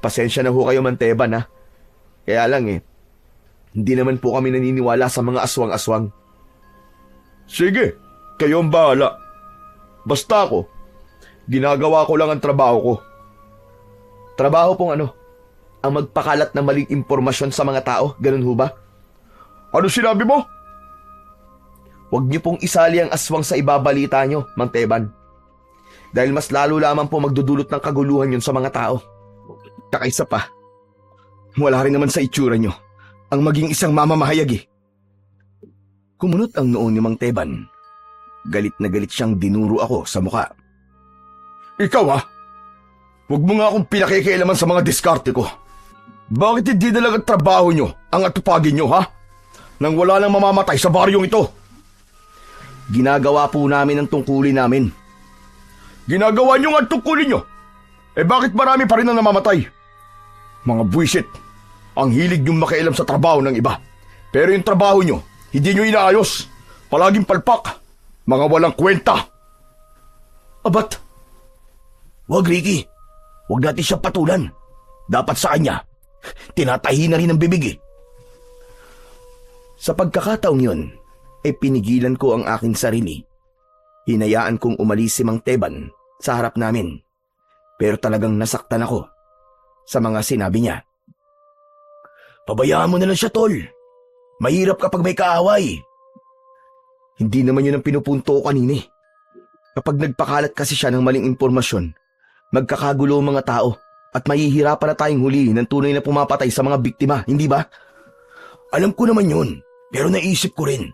Pasensya na ho kayo, Manteban, ha? Kaya lang hindi naman po kami naniniwala sa mga aswang-aswang. Sige, kayo ang bahala. Basta ako, ginagawa ko lang ang trabaho ko. Trabaho pong ang magpakalat ng maling impormasyon sa mga tao, ganun ho ba? Ano sinabi mo? Huwag niyo pong isali ang aswang sa ibabalita nyo, Mang Teban. Dahil mas lalo lamang po magdudulot ng kaguluhan yun sa mga tao. Kakaisa pa, wala rin naman sa itsura nyo ang maging isang mamamahayag eh. Kumunot ang noon ni Mang Teban. Galit na galit siyang dinuro ako sa muka. Ikaw ha? Huwag mo nga akong pinakikialaman sa mga diskarte ko. Bakit hindi na lang ang trabaho nyo ang atupagin nyo ha? Nang wala nang mamamatay sa baryong ito. Ginagawa po namin ang tungkulin namin. Ginagawa nyo nga ang tungkulin nyo. Bakit marami pa rin ang namamatay? Mga buwisit. Ang hilig nyong makialam sa trabaho ng iba. Pero yung trabaho nyo, hindi nyo inaayos. Palaging palpak. Mga walang kwenta. Abat? Wag, Ricky. Wag natin siya patulan. Dapat sa kanya, tinatahi na rin ang bibig eh. Sa pagkakataong yun, pinigilan ko ang aking sarili. Hinayaan kong umalis si Mang Teban sa harap namin. Pero talagang nasaktan ako sa mga sinabi niya. Pabayaan mo na lang siya, tol. Mahirap kapag may kaaway. Hindi naman yun ang pinupunto ko kanina. Kapag nagpakalat kasi siya ng maling impormasyon, magkakagulo ang mga tao at mahihirapan na tayong hulihin ng tunay na pumapatay sa mga biktima, hindi ba? Alam ko naman yun, pero naisip ko rin.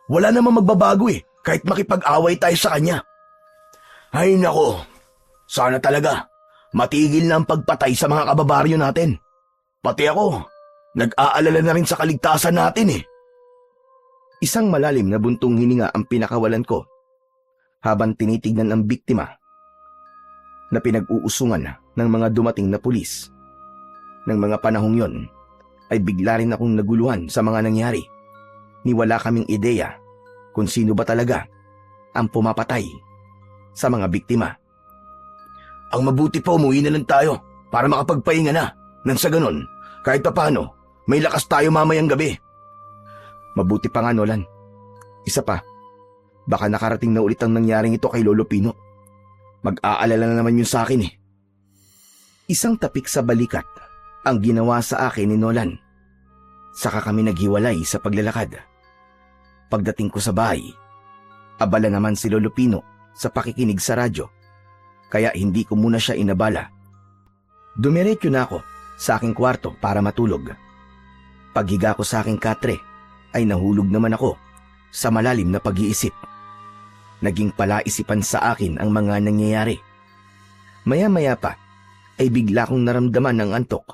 Wala namang magbabago kahit makipag-away tayo sa kanya. Ay nako, sana talaga matigil na ang pagpatay sa mga kababaryo natin. Pati ako, nag-aalala na rin sa kaligtasan natin eh. Isang malalim na buntong hininga ang pinakawalan ko habang tinitignan ang biktima na pinag-uusungan ng mga dumating na pulis. Nang mga panahong yon, ay bigla rin akong naguluhan sa mga nangyari. Ni wala kaming ideya kung sino ba talaga ang pumapatay sa mga biktima. Ang mabuti pa umuwi na lang tayo para makapagpahinga na. Nang sa ganon, kahit pa paano, may lakas tayo mamayang gabi. Mabuti pa nga, Nolan. Isa pa, baka nakarating na ulit ang nangyaring ito kay Lolo Pino. Mag-aalala na naman yun sa akin eh. Isang tapik sa balikat ang ginawa sa akin ni Nolan. Saka kami naghiwalay sa paglalakad. Pagdating ko sa bahay, abala naman si Lolo Pino sa pakikinig sa radyo, kaya hindi ko muna siya inabala. Dumiretso na ako sa aking kwarto para matulog. Paghiga ko sa aking katre, ay nahulog naman ako sa malalim na pag-iisip. Naging palaisipan sa akin ang mga nangyayari. Maya-maya pa, ay bigla kong naramdaman ng antok.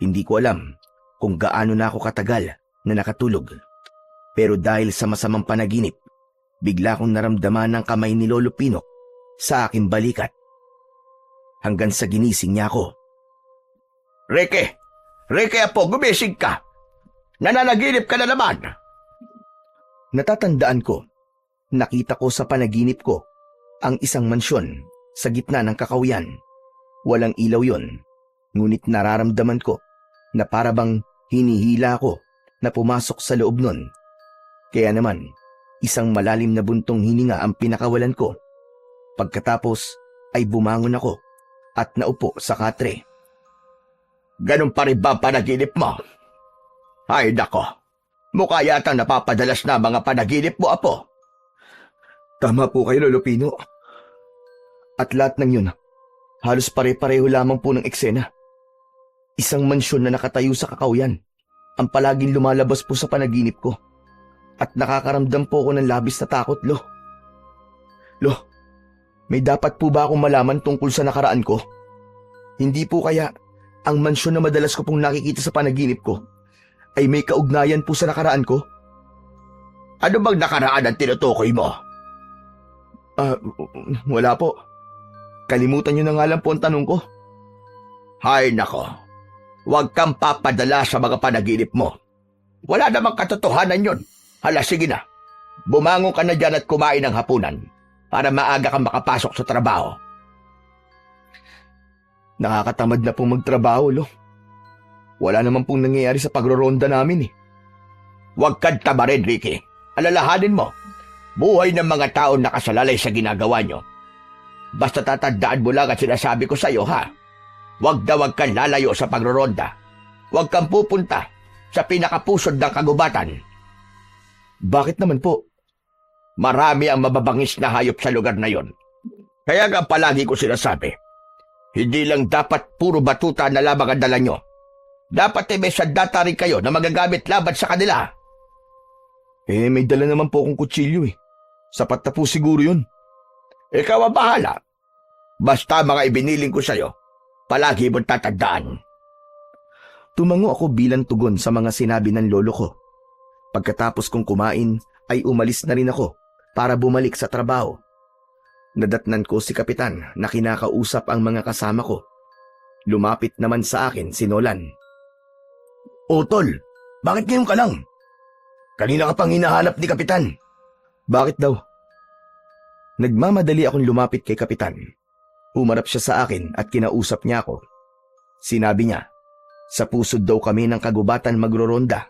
Hindi ko alam kung gaano na ako katagal na nakatulog. Pero dahil sa masamang panaginip, bigla kong naramdaman ng kamay ni Lolo Pino sa aking balikat. Hanggang sa ginising niya ako. Ricky! Ricky apo, gumising ka! Nananaginip ka na naman! Natatandaan ko, nakita ko sa panaginip ko ang isang mansyon sa gitna ng kakahuyan. Walang ilaw yon, ngunit nararamdaman ko na parabang hinihila ako na pumasok sa loob nun. Kaya naman, isang malalim na buntong hininga ang pinakawalan ko. Pagkatapos ay bumangon ako at naupo sa katre. Ganun pa rin ba panaginip mo? Ay nako, mukha yatang napapadalas na mga panaginip mo, apo. Tama po kayo, Lolo Pino. At lahat ng yun, halos pare-pareho lamang po ng eksena. Isang mansyon na nakatayo sa kakahuyan ang palaging lumalabas po sa panaginip ko. At nakakaramdam po ako ng labis na takot, Lo. Lo, may dapat po ba akong malaman tungkol sa nakaraan ko? Hindi po kaya ang mansyon na madalas ko pong nakikita sa panaginip ko ay may kaugnayan po sa nakaraan ko? Ano bang nakaraan ang tinutukoy mo? Wala po. Kalimutan niyo na nga lang po ang tanong ko. Hay nako, huwag kang papadala sa mga panaginip mo. Wala namang katotohanan yun. Hala, sige na. bumangon ka na dyan at kumain ng hapunan para maaga kang makapasok sa trabaho. Nakakatamad na pong magtrabaho, Lo. Wala naman pong nangyayari sa pagroronda namin eh. Huwag kang tabarin, Ricky. Alalahanin mo, buhay ng mga tao nakasalalay sa ginagawa nyo. Basta tatandaan mo lang at sinasabi ko sa'yo, ha? Huwag kang lalayo sa pagroronda. Huwag kang pupunta sa pinakapusod ng kagubatan. Bakit naman po? Marami ang mababangis na hayop sa lugar na yon. Kaya nga palagi ko sinasabi, hindi lang dapat puro batuta na lamang ang dala nyo. Dapat may sandata rin kayo na magagamit laban sa kanila. May dala naman po akong kutsilyo eh. Sapat na po siguro yun. Ikaw ang bahala. Basta mga ibiniling ko sa'yo, palagi mong tatandaan. Tumango ako bilang tugon sa mga sinabi ng lolo ko. Pagkatapos kong kumain ay umalis na rin ako para bumalik sa trabaho. Nadatnan ko si Kapitan na kinakausap ang mga kasama ko. Lumapit naman sa akin si Nolan. O tol, bakit ngayon ka lang? Kanina ka pang hinahanap ni Kapitan. Bakit daw? Nagmamadali akong lumapit kay Kapitan. Umarap siya sa akin at kinausap niya ako. Sinabi niya, sa pusod daw kami ng kagubatan magroronda,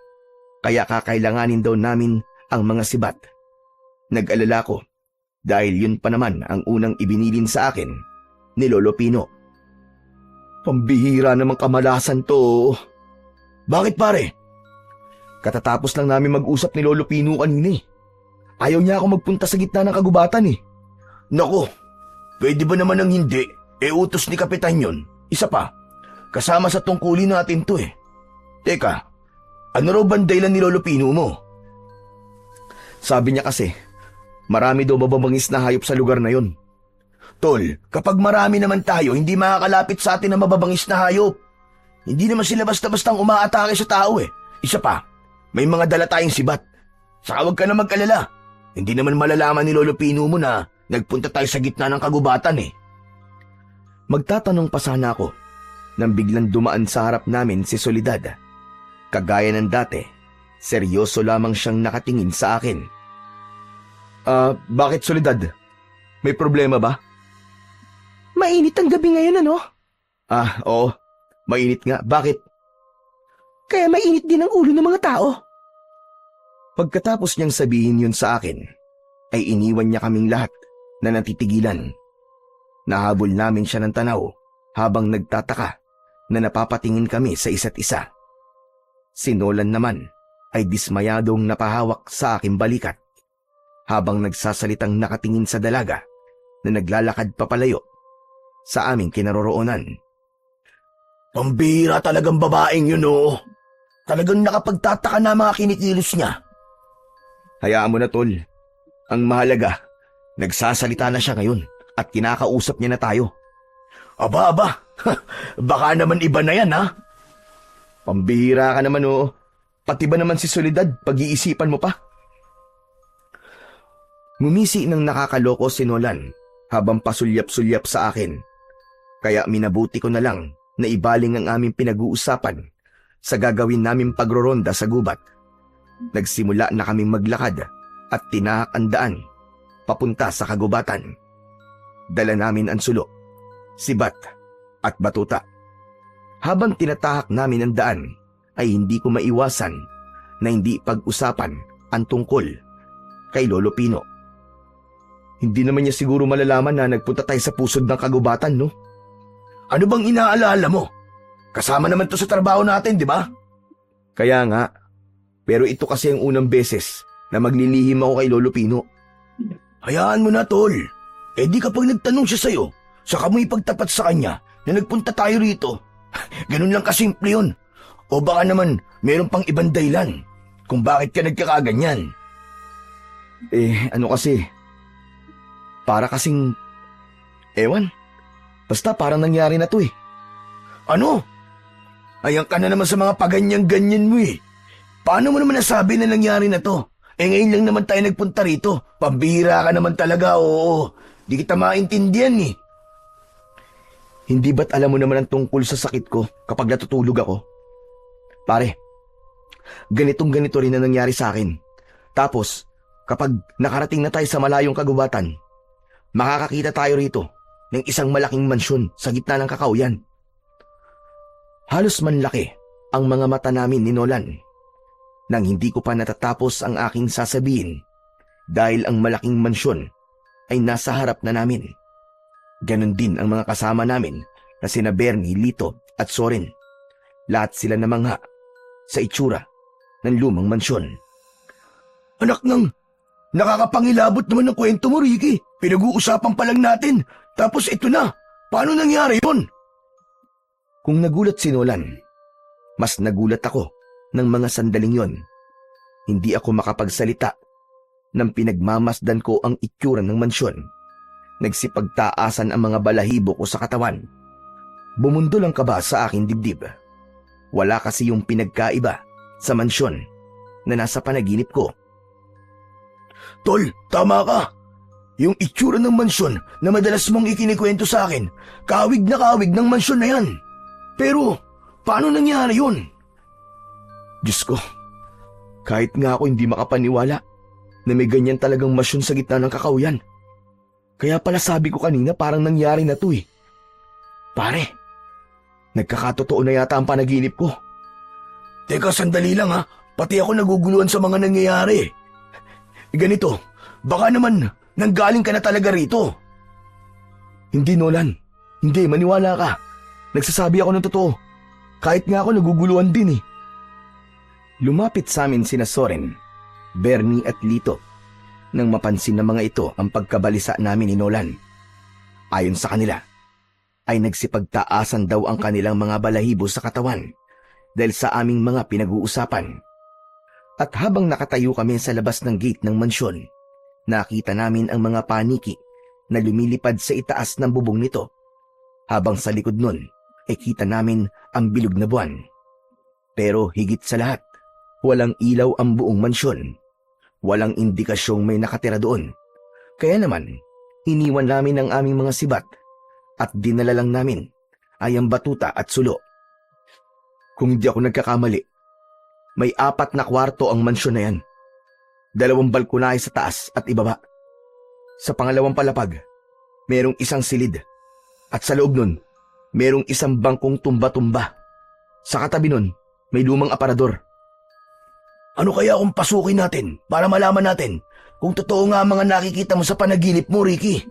kaya kakailanganin daw namin ang mga sibat. Nag-alala ko dahil yun pa naman ang unang ibinilin sa akin ni Lolo Pino. Pambihira namang kamalasan to. Bakit pare? Katatapos lang namin mag-usap ni Lolo Pino kanina eh. Ayaw niya ako magpunta sa gitna ng kagubatan eh. Naku, pwede ba naman ang hindi? Utos ni Kapitan yun. Isa pa, kasama sa tungkulin natin to eh. Teka, ano raw bang dahilan ni Lolo Pino mo? Sabi niya kasi, marami daw mababangis na hayop sa lugar na yon. Tol, kapag marami naman tayo, hindi makakalapit sa atin ang mababangis na hayop. Hindi naman sila basta-bastang umaatake sa tao eh. Isa pa, may mga dala tayong sibat. Saka huwag ka na mag-alala. Hindi naman malalaman ni Lolo Pino mo na nagpunta tayo sa gitna ng kagubatan eh. Magtatanong pa sana ako nang biglang dumaan sa harap namin si Soledad. Kagaya ng dati, seryoso lamang siyang nakatingin sa akin. Bakit Soledad? May problema ba? Mainit ang gabi ngayon, ano? Oo. Mainit nga. Bakit? Kaya mainit din ang ulo ng mga tao. Pagkatapos niyang sabihin yun sa akin, ay iniwan niya kaming lahat na natitigilan. Nahabol namin siya ng tanaw habang nagtataka na napapatingin kami sa isa't isa. Si Nolan naman ay dismayadong napahawak sa aking balikat habang nagsasalitang nakatingin sa dalaga na naglalakad papalayo sa aming kinaroroonan. Pambihira talagang babaeng yun oh. Talagang nakapagtataka na mga kinikilos niya. Hayaan mo na tol. Ang mahalaga, nagsasalita na siya ngayon at kinakausap niya na tayo. Aba, baka naman iba na yan ha. Pambihira ka naman oo. Pati ba naman si Soledad, pag-iisipan mo pa? Ngumisi ng nakakaloko si Nolan habang pasulyap-sulyap sa akin. Kaya minabuti ko na lang na ibaling ang aming pinag-uusapan sa gagawin naming pagroronda sa gubat. Nagsimula na kaming maglakad at tinahak ang daan papunta sa kagubatan. Dala namin ang sulo, sibat at batuta. Habang tinatahak namin ang daan, ay hindi ko maiwasan na hindi pag-usapan ang tungkol kay Lolo Pino. Hindi naman niya siguro malalaman na nagpunta tayo sa pusod ng kagubatan, no? Ano bang inaalala mo? Kasama naman to sa trabaho natin, di ba? Kaya nga, pero ito kasi ang unang beses na maglilihim ako kay Lolo Pino. Hayaan mo na, tol. Di kapag nagtanong siya sa'yo, saka mo ipagtapat sa kanya na nagpunta tayo rito. Ganun lang kasimple yun. O baka naman meron pang ibang dahilan kung bakit ka nagkakaganyan. Ano kasi? Para kasing... Ewan. Basta parang nangyari na to eh. Ano? Ayan ka na naman sa mga paganyan-ganyan mo eh. Paano mo naman nasabi na nangyari na to? Ngayon lang naman tayo nagpunta rito. Pambihira ka naman talaga, oo. Di kita maintindihan eh. Hindi ba't alam mo naman ang tungkol sa sakit ko kapag natutulog ako? Pare, ganito rin na nangyari sa akin. Tapos, Kapag nakarating na tayo sa malayong kagubatan, makakakita tayo rito ng isang malaking mansyon sa gitna ng kakauyan. Halos manlaki ang mga mata namin ni Nolan nang hindi ko pa natatapos ang aking sasabihin dahil ang malaking mansyon ay nasa harap na namin. Ganon din ang mga kasama namin na sina Bernie, Lito at Soren. Lahat sila namangha sa itsura ng lumang mansyon. Anak ng, nakakapangilabot naman ng kwento mo, Ricky. Pinag-uusapan pa lang natin, tapos ito na. Paano nangyari yun? Kung nagulat si Nolan, mas nagulat ako ng mga sandaling yon. Hindi ako makapagsalita nang pinagmamasdan ko ang itsura ng mansyon. Nagsipagtaasan ang mga balahibo ko sa katawan. Bumundol ang kaba sa aking dibdib. Wala kasi yung pinagkaiba sa mansyon na nasa panaginip ko. Tol, tama ka. Yung itsura ng mansyon na madalas mong ikinikwento sa akin, kawig na kawig ng mansyon na yan. Pero, paano nangyari yun? Diyos ko, kahit nga ako hindi makapaniwala na may ganyan talagang mansyon sa gitna ng kakauyan. Kaya pala sabi ko kanina parang nangyari na to eh. Pare, nagkakatotoo na yata ang panaginip ko. Teka, sandali lang ha. Pati ako naguguluhan sa mga nangyayari. Ganito, baka naman nanggaling ka na talaga rito. Hindi, Nolan. Hindi, maniwala ka. Nagsasabi ako ng totoo. Kahit nga ako naguguluhan din eh. Lumapit sa amin sina Soren, Bernie at Lito nang mapansin ng mga ito ang pagkabalisa namin ni Nolan. Ayon sa kanila, ay nagsipagtaasan daw ang kanilang mga balahibo sa katawan dahil sa aming mga pinag-uusapan. At habang nakatayo kami sa labas ng gate ng mansyon, nakita namin ang mga paniki na lumilipad sa itaas ng bubong nito. Habang sa likod nun, ay kita namin ang bilog na buwan. Pero higit sa lahat, walang ilaw ang buong mansyon. Walang indikasyong may nakatira doon. Kaya naman, iniwan namin ang aming mga sibat at dinala lang namin ay ang batuta at sulo. Kung hindi ako nagkakamali, may 4 na kwarto ang mansyon na yan. 2 balkonahe sa taas at ibaba. Sa pangalawang palapag, merong isang silid. At sa loob nun, merong isang bangkong tumba-tumba. Sa katabi nun, may lumang aparador. Ano kaya kung pasukin natin para malaman natin kung totoo nga ang mga nakikita mo sa panaginip mo, Ricky?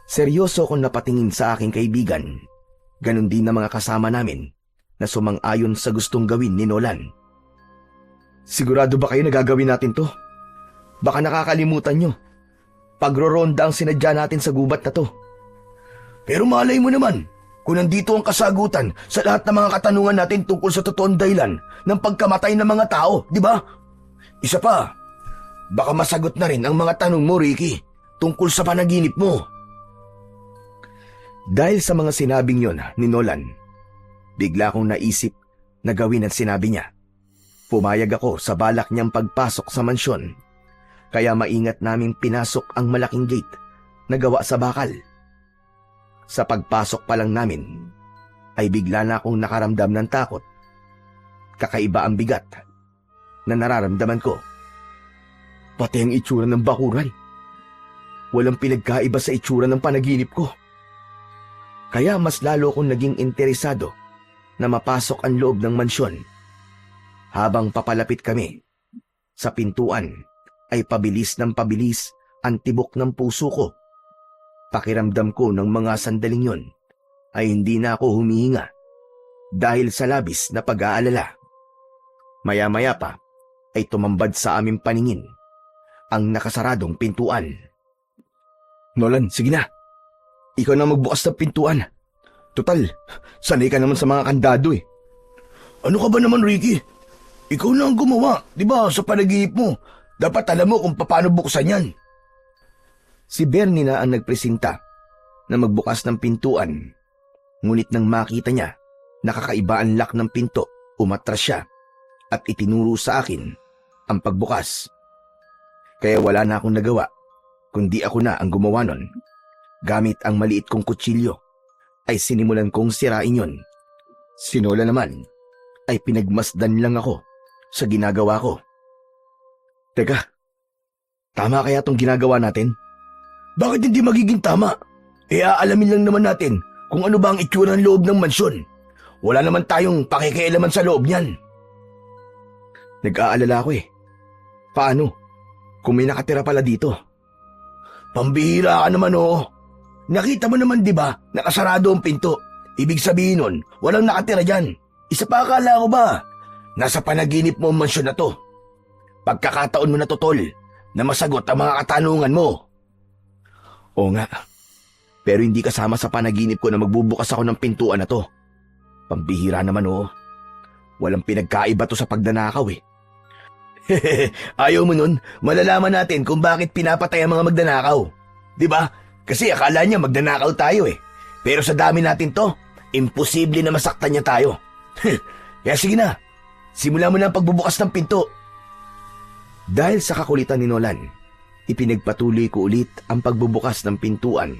Seryoso akong napatingin sa aking kaibigan. Ganon din na mga kasama namin na sumang-ayon sa gustong gawin ni Nolan. Sigurado ba kayo na gagawin natin to? Baka nakakalimutan nyo. Pagroronda ang sinadya natin sa gubat na to. Pero malay mo naman, kung nandito ang kasagutan sa lahat ng mga katanungan natin tungkol sa totoong dahilan ng pagkamatay ng mga tao, di ba? Isa pa, baka masagot na rin ang mga tanong mo, Ricky, tungkol sa panaginip mo. Dahil sa mga sinabing yon ni Nolan, bigla kong naisip na gawin ang sinabi niya. Pumayag ako sa balak niyang pagpasok sa mansyon, kaya maingat naming pinasok ang malaking gate na gawa sa bakal. Sa pagpasok pa lang namin, ay bigla na akong nakaramdam ng takot. Kakaiba ang bigat na nararamdaman ko. Pati ang itsura ng bakuran. Walang pinagkaiba sa itsura ng panaginip ko. Kaya mas lalo akong naging interesado na mapasok ang loob ng mansyon. Habang papalapit kami, sa pintuan ay pabilis ng pabilis ang tibok ng puso ko. Pakiramdam ko ng mga sandaling yon ay hindi na ako humihinga dahil sa labis na pag-aalala. Maya-maya pa ay tumambad sa aming paningin ang nakasaradong pintuan. Nolan, sige na. Ikaw na magbukas ng pintuan. Total, sanay ka naman sa mga kandado eh. Ano ka ba naman, Ricky? Ikaw na ang gumawa, di ba, sa panaginip mo. Dapat alam mo kung paano buksan yan. Si Bernie na ang nagpresenta na magbukas ng pintuan. Ngunit nang makita niya, nakakaiba ang lock ng pinto, umatras siya at itinuro sa akin ang pagbukas. Kaya wala na akong nagawa, kundi ako na ang gumawa nun. Gamit ang maliit kong kutsilyo, ay sinimulan kong sirain yon. Si Nola naman, ay pinagmasdan lang ako sa ginagawa ko. Teka, Tama kaya tong ginagawa natin? Bakit hindi magiging tama? Aalamin lang naman natin kung ano ba ang itsura ng loob ng mansyon. Wala naman tayong pakikialaman sa loob niyan. Nag-aalala ako eh. Paano? Kung may nakatira pala dito. Pambihira ka naman oo. Nakita mo naman di ba, nakasarado ang pinto. Ibig sabihin nun, walang nakatira dyan. Isa pa akala ko ba? Nasa panaginip mo ang mansyon na to. Pagkakataon mo na to, tol, na masagot ang mga katanungan mo. Oo nga. Pero hindi kasama sa panaginip ko na magbubukas ako ng pintuan na to. Pambihira naman oo. Walang pinagkaiba to sa pagdanakaw eh. Ayaw mo nun, malalaman natin kung bakit pinapatay ang mga magdanakaw. Di ba? Kasi akala niya magdanakaw tayo eh. Pero sa dami natin to, imposible na masaktan niya tayo. Kaya sige na, simula mo na ang pagbubukas ng pinto. Dahil sa kakulitan ni Nolan, ipinagpatuloy ko ulit ang pagbubukas ng pintuan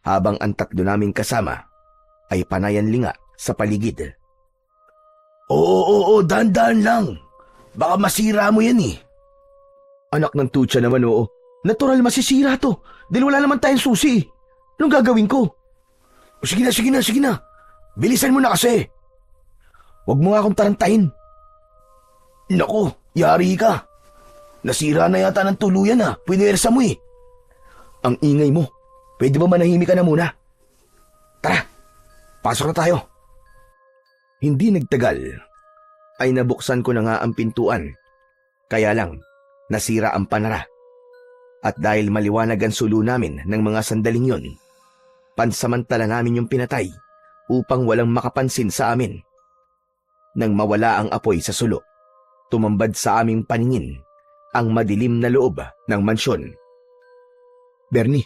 habang ang tatlo naming kasama ay panayan linga sa paligid. Oo, dahan-dahan lang. Baka masira mo yan eh. Anak ng tutsa naman oo. Natural masisira to dahil wala naman tayong susi. Anong gagawin ko? Sige na. Bilisan mo na kasi. Huwag mo nga akong tarantahin. Naku, yari ka. Nasira na yata ng tuluyan ah. Pinersa mo eh. Ang ingay mo. Pwede ba manahimik ka na muna? Tara, pasok na tayo. Hindi nagtagal ay nabuksan ko na nga ang pintuan. Kaya lang, nasira ang panara. At dahil maliwanag ang sulo namin ng mga sandaling yon, pansamantala namin yung pinatay upang walang makapansin sa amin. Nang mawala ang apoy sa sulo, tumambad sa aming paningin ang madilim na loob ng mansyon. Bernie,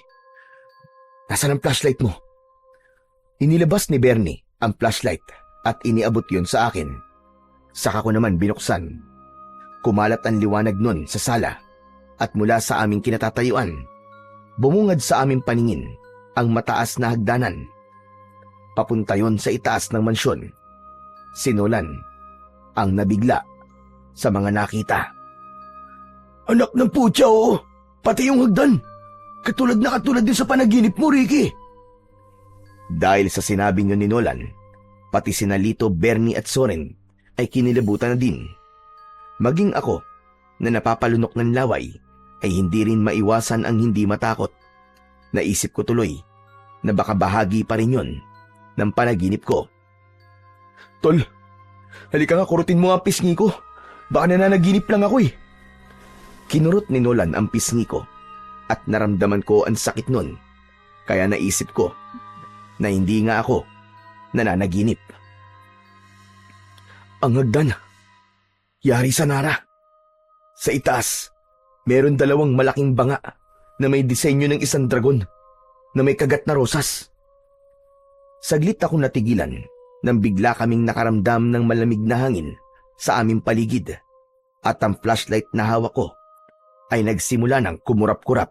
nasaan ang flashlight mo? Inilabas ni Bernie ang flashlight at iniabot yun sa akin. Saka ko naman binuksan. Kumalat ang liwanag nun sa sala at mula sa aming kinatatayuan, bumungad sa aming paningin ang mataas na hagdanan. Papunta yun sa itaas ng mansyon. Si Nolan ang nabigla sa mga nakita. Anak ng putya oo. Pati yung hagdan. Katulad din sa panaginip mo, Ricky. Dahil sa sinabi niyo ni Nolan, pati sina Lito, Bernie at Soren ay kinilabutan na din. Maging ako na napapalunok ng laway ay hindi rin maiwasan ang hindi matakot. Naisip ko tuloy na baka bahagi pa rin yun ng panaginip ko. Tol, halika nga kurutin mo ang pisngi ko. Baka nananaginip lang ako eh. Kinurot ni Nolan ang pisngi ko at naramdaman ko ang sakit nun. Kaya naisip ko na hindi nga ako nananaginip. Ang hagdan. Yari sa Nara. Sa itaas, meron dalawang malaking banga na may disenyo ng isang dragon na may kagat na rosas. Saglit ako natigilan nang bigla kaming nakaramdam ng malamig na hangin sa aming paligid at ang flashlight na hawak ko ay nagsimula ng kumurap-kurap.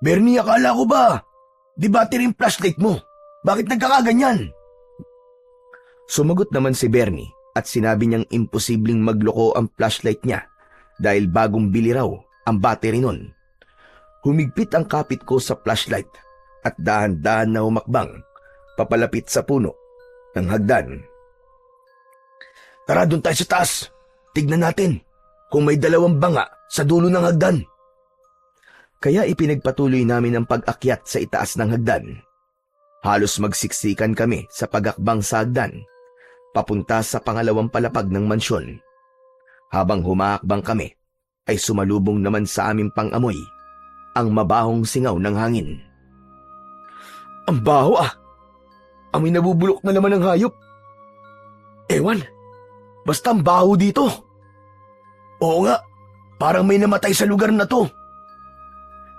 Bernie, akala ko ba? Di battery yung flashlight mo? Bakit nagkakaganyan? Sumagot naman si Bernie at sinabi niyang imposibleng magloko ang flashlight niya dahil bagong bili raw ang battery nun. Humigpit ang kapit ko sa flashlight at dahan-dahan na humakbang papalapit sa puno ng hagdan. Tara, doon tayo sa taas. Tignan natin kung may dalawang banga sa dulo ng hagdan. Kaya ipinagpatuloy namin ang pag-akyat sa itaas ng hagdan. Halos magsiksikan kami sa pag-akbang sa hagdan, papunta sa pangalawang palapag ng mansyon. Habang humaakbang kami, ay sumalubong naman sa aming pang-amoy ang mabahong singaw ng hangin. Ang baho ah! Amoy nabubulok na naman ng hayop. Ewan, basta ang baho dito. Oo nga, parang may namatay sa lugar na to.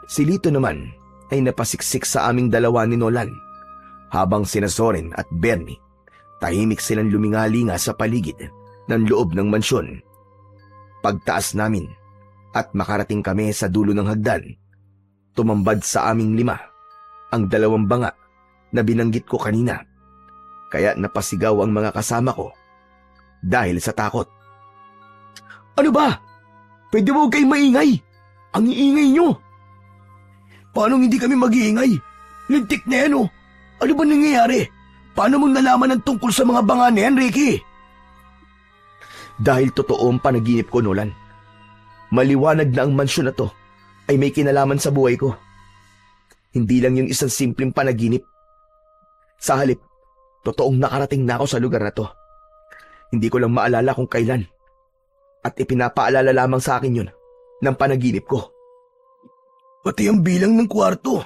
Si Lito naman ay napasiksik sa aming dalawa ni Nolan, habang sina Soren at Bernie tahimik silang lumingalinga sa paligid ng loob ng mansyon. Pagtaas namin at makarating kami sa dulo ng hagdan, tumambad sa aming lima ang dalawang banga na binanggit ko kanina, kaya napasigaw ang mga kasama ko dahil sa takot. Ano ba? Pwede mo kayong maingay? Ang iingay nyo! Paano hindi kami mag-iingay? Lintik na yan, oh! Ano ba nangyayari? Paano mong nalaman ang tungkol sa mga banga na yan, Ricky? Dahil totoo ang panaginip ko, Nolan. Maliwanag na ang mansyon na to ay may kinalaman sa buhay ko. Hindi lang yung isang simpleng panaginip. Sa halip, totoong nakarating na ako sa lugar na to. Hindi ko lang maalala kung kailan. At ipinapaalala lamang sa akin yun ng panaginip ko. Pati ang bilang ng kwarto.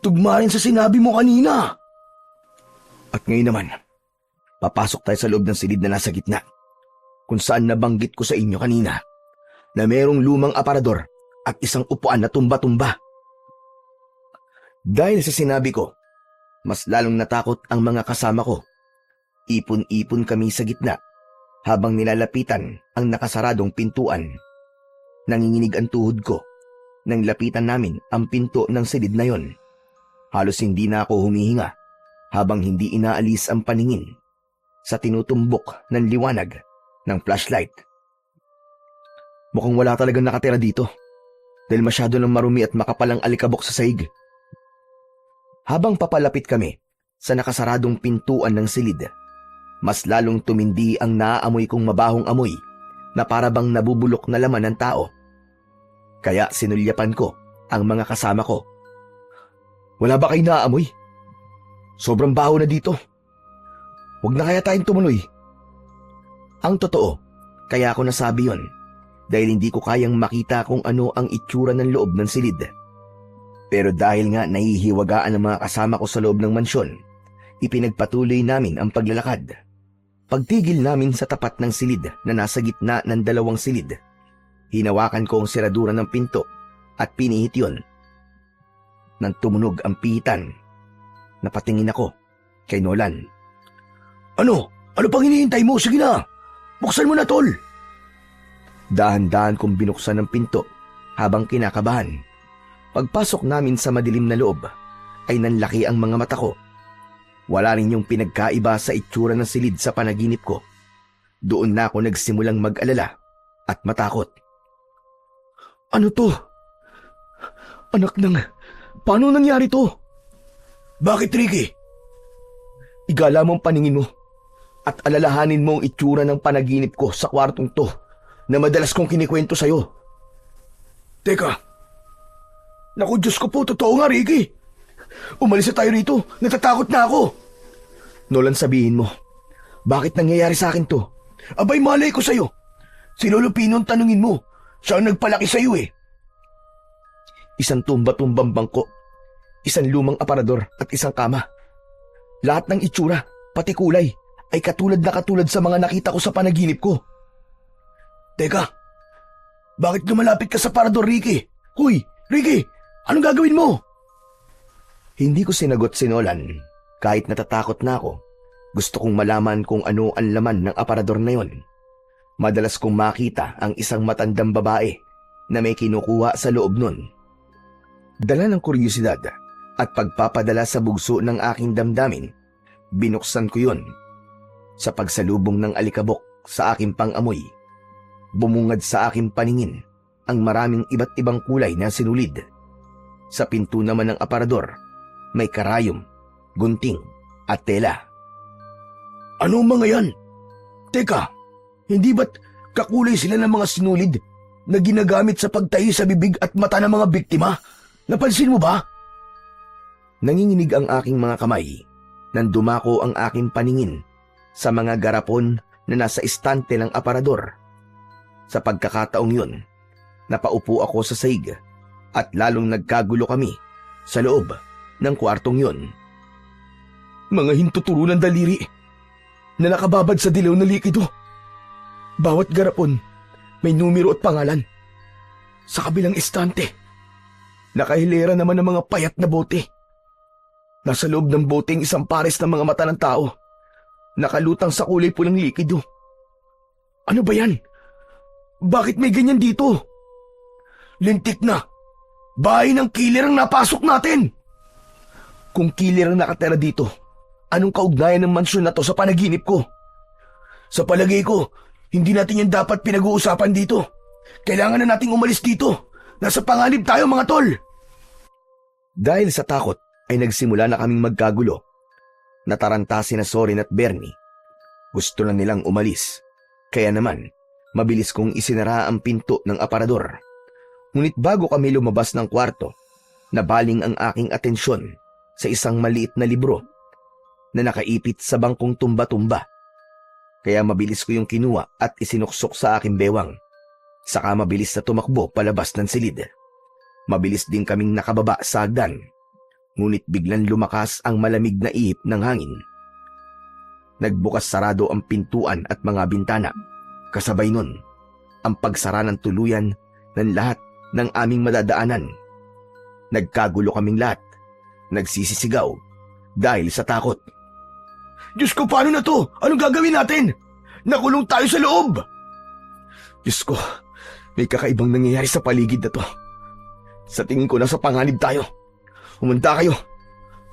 Tugma rin sa sinabi mo kanina. At ngayon naman, papasok tayo sa loob ng silid na nasa gitna, kung saan nabanggit ko sa inyo kanina na mayroong lumang aparador at isang upuan na tumba-tumba. Dahil sa sinabi ko, mas lalong natakot ang mga kasama ko. Ipon-ipon kami sa gitna habang nilalapitan ang nakasaradong pintuan. Nanginginig ang tuhod ko nang lapitan namin ang pinto ng silid na yon. Halos hindi na ako humihinga habang hindi inaalis ang paningin sa tinutumbok ng liwanag ng flashlight. Mukhang wala talagang nakatira dito dahil masyado ng marumi at makapalang alikabok sa sahig. Habang papalapit kami sa nakasaradong pintuan ng silid, mas lalong tumindi ang naaamoy kong mabahong amoy na parabang nabubulok na laman ng tao. Kaya sinulyapan ko ang mga kasama ko. Wala ba kayo naaamoy? Sobrang baho na dito. Huwag na kaya tayong tumuloy. Ang totoo, kaya ako nasabi yon dahil hindi ko kayang makita kung ano ang itsura ng loob ng silid. Pero dahil nga nahihiwagaan ang mga kasama ko sa loob ng mansyon, ipinagpatuloy namin ang paglalakad. Pagtigil namin sa tapat ng silid na nasa gitna ng dalawang silid, hinawakan ko ang seradura ng pinto at pinihit yon. Nang tumunog ang pihitan, napatingin ako kay Nolan. Ano? Ano pang hinihintay mo? Sige na! Buksan mo na, tol! Dahan-dahan kong binuksan ang pinto habang kinakabahan. Pagpasok namin sa madilim na loob, ay nanlaki ang mga mata ko. Wala rin yung pinagkaiba sa itsura ng silid sa panaginip ko. Doon na ako nagsimulang mag-alala at matakot. Ano to? Anak ng... Paano nangyari to? Bakit, Ricky? Igala mo ang paningin mo at alalahanin mo ang itsura ng panaginip ko sa kwartong to na madalas kong kinikwento sa'yo. Teka. Naku, Diyos ko po, totoo nga, Ricky. Umalis na tayo rito. Natatakot na ako. Nolan, sabihin mo, bakit nangyayari sa akin to? Abay, malay ko sa'yo. Si Lolo Pino ang tanungin mo. Siya ang nagpalaki sa'yo eh. Isang tumba-tumbang bangko, isang lumang aparador at isang kama. Lahat ng itsura, pati kulay, ay katulad na katulad sa mga nakita ko sa panaginip ko. Teka, bakit lumalapit ka sa aparador, Ricky? Hoy, Ricky, anong gagawin mo? Hindi ko sinagot si Nolan. Kahit natatakot na ako, gusto kong malaman kung ano ang laman ng aparador na yon. Madalas kong makita ang isang matandang babae na may kinukuha sa loob nun. Dala ng kuryosidad at pagpapadala sa bugso ng aking damdamin, binuksan ko yun. Sa pagsalubong ng alikabok sa aking pangamoy, bumungad sa aking paningin ang maraming iba't ibang kulay na sinulid. Sa pinto naman ng aparador, may karayom, gunting at tela. Ano mga yan? Teka, hindi ba't kakulay sila ng mga sinulid na ginagamit sa pagtahi sa bibig at mata ng mga biktima? Napansin mo ba? Nanginginig ang aking mga kamay nang dumako ang aking paningin sa mga garapon na nasa istante ng aparador. Sa pagkakataong yun, napaupo ako sa sahig at lalong nagkagulo kami sa loob ng kwartong yun. Mga hintuturo ng daliri na nakababad sa dilaw na likido. Bawat garapon may numero at pangalan. Sa kabilang istante, nakahilera naman ng mga payat na bote. Nasa loob ng bote ang isang pares ng mga mata ng tao, nakalutang sa kulay pulang likido. Ano ba yan? Bakit may ganyan dito? Lintik na! Bahay ng killer ang napasok natin! Kung killer ang nakatira dito, anong kaugnayan ng mansyon na to sa panaginip ko? Sa palagay ko, hindi natin yan dapat pinag-uusapan dito. Kailangan na nating umalis dito. Nasa panganib tayo mga tol! Dahil sa takot ay nagsimula na kaming magkagulo. Nataranta sina Soren at Bernie. Gusto na nilang umalis. Kaya naman, mabilis kong isinara ang pinto ng aparador. Ngunit bago kami lumabas ng kwarto, nabaling ang aking atensyon sa isang maliit na libro na nakaipit sa bangkong tumba-tumba. Kaya mabilis ko yung kinuha at isinuksok sa aking bewang. Saka mabilis na tumakbo palabas ng silid. Mabilis din kaming nakababa sa hagdan. Ngunit biglang lumakas ang malamig na ihip ng hangin. Nagbukas sarado ang pintuan at mga bintana. Kasabay nun, ang pagsara ng tuluyan ng lahat ng aming madadaanan. Nagkagulo kaming lahat. Nagsisisigaw dahil sa takot. Diyos ko, paano na to? Anong gagawin natin? Nakulong tayo sa loob! Diyos ko, may kakaibang nangyayari sa paligid na to. Sa tingin ko nasa panganib tayo. Humanda kayo.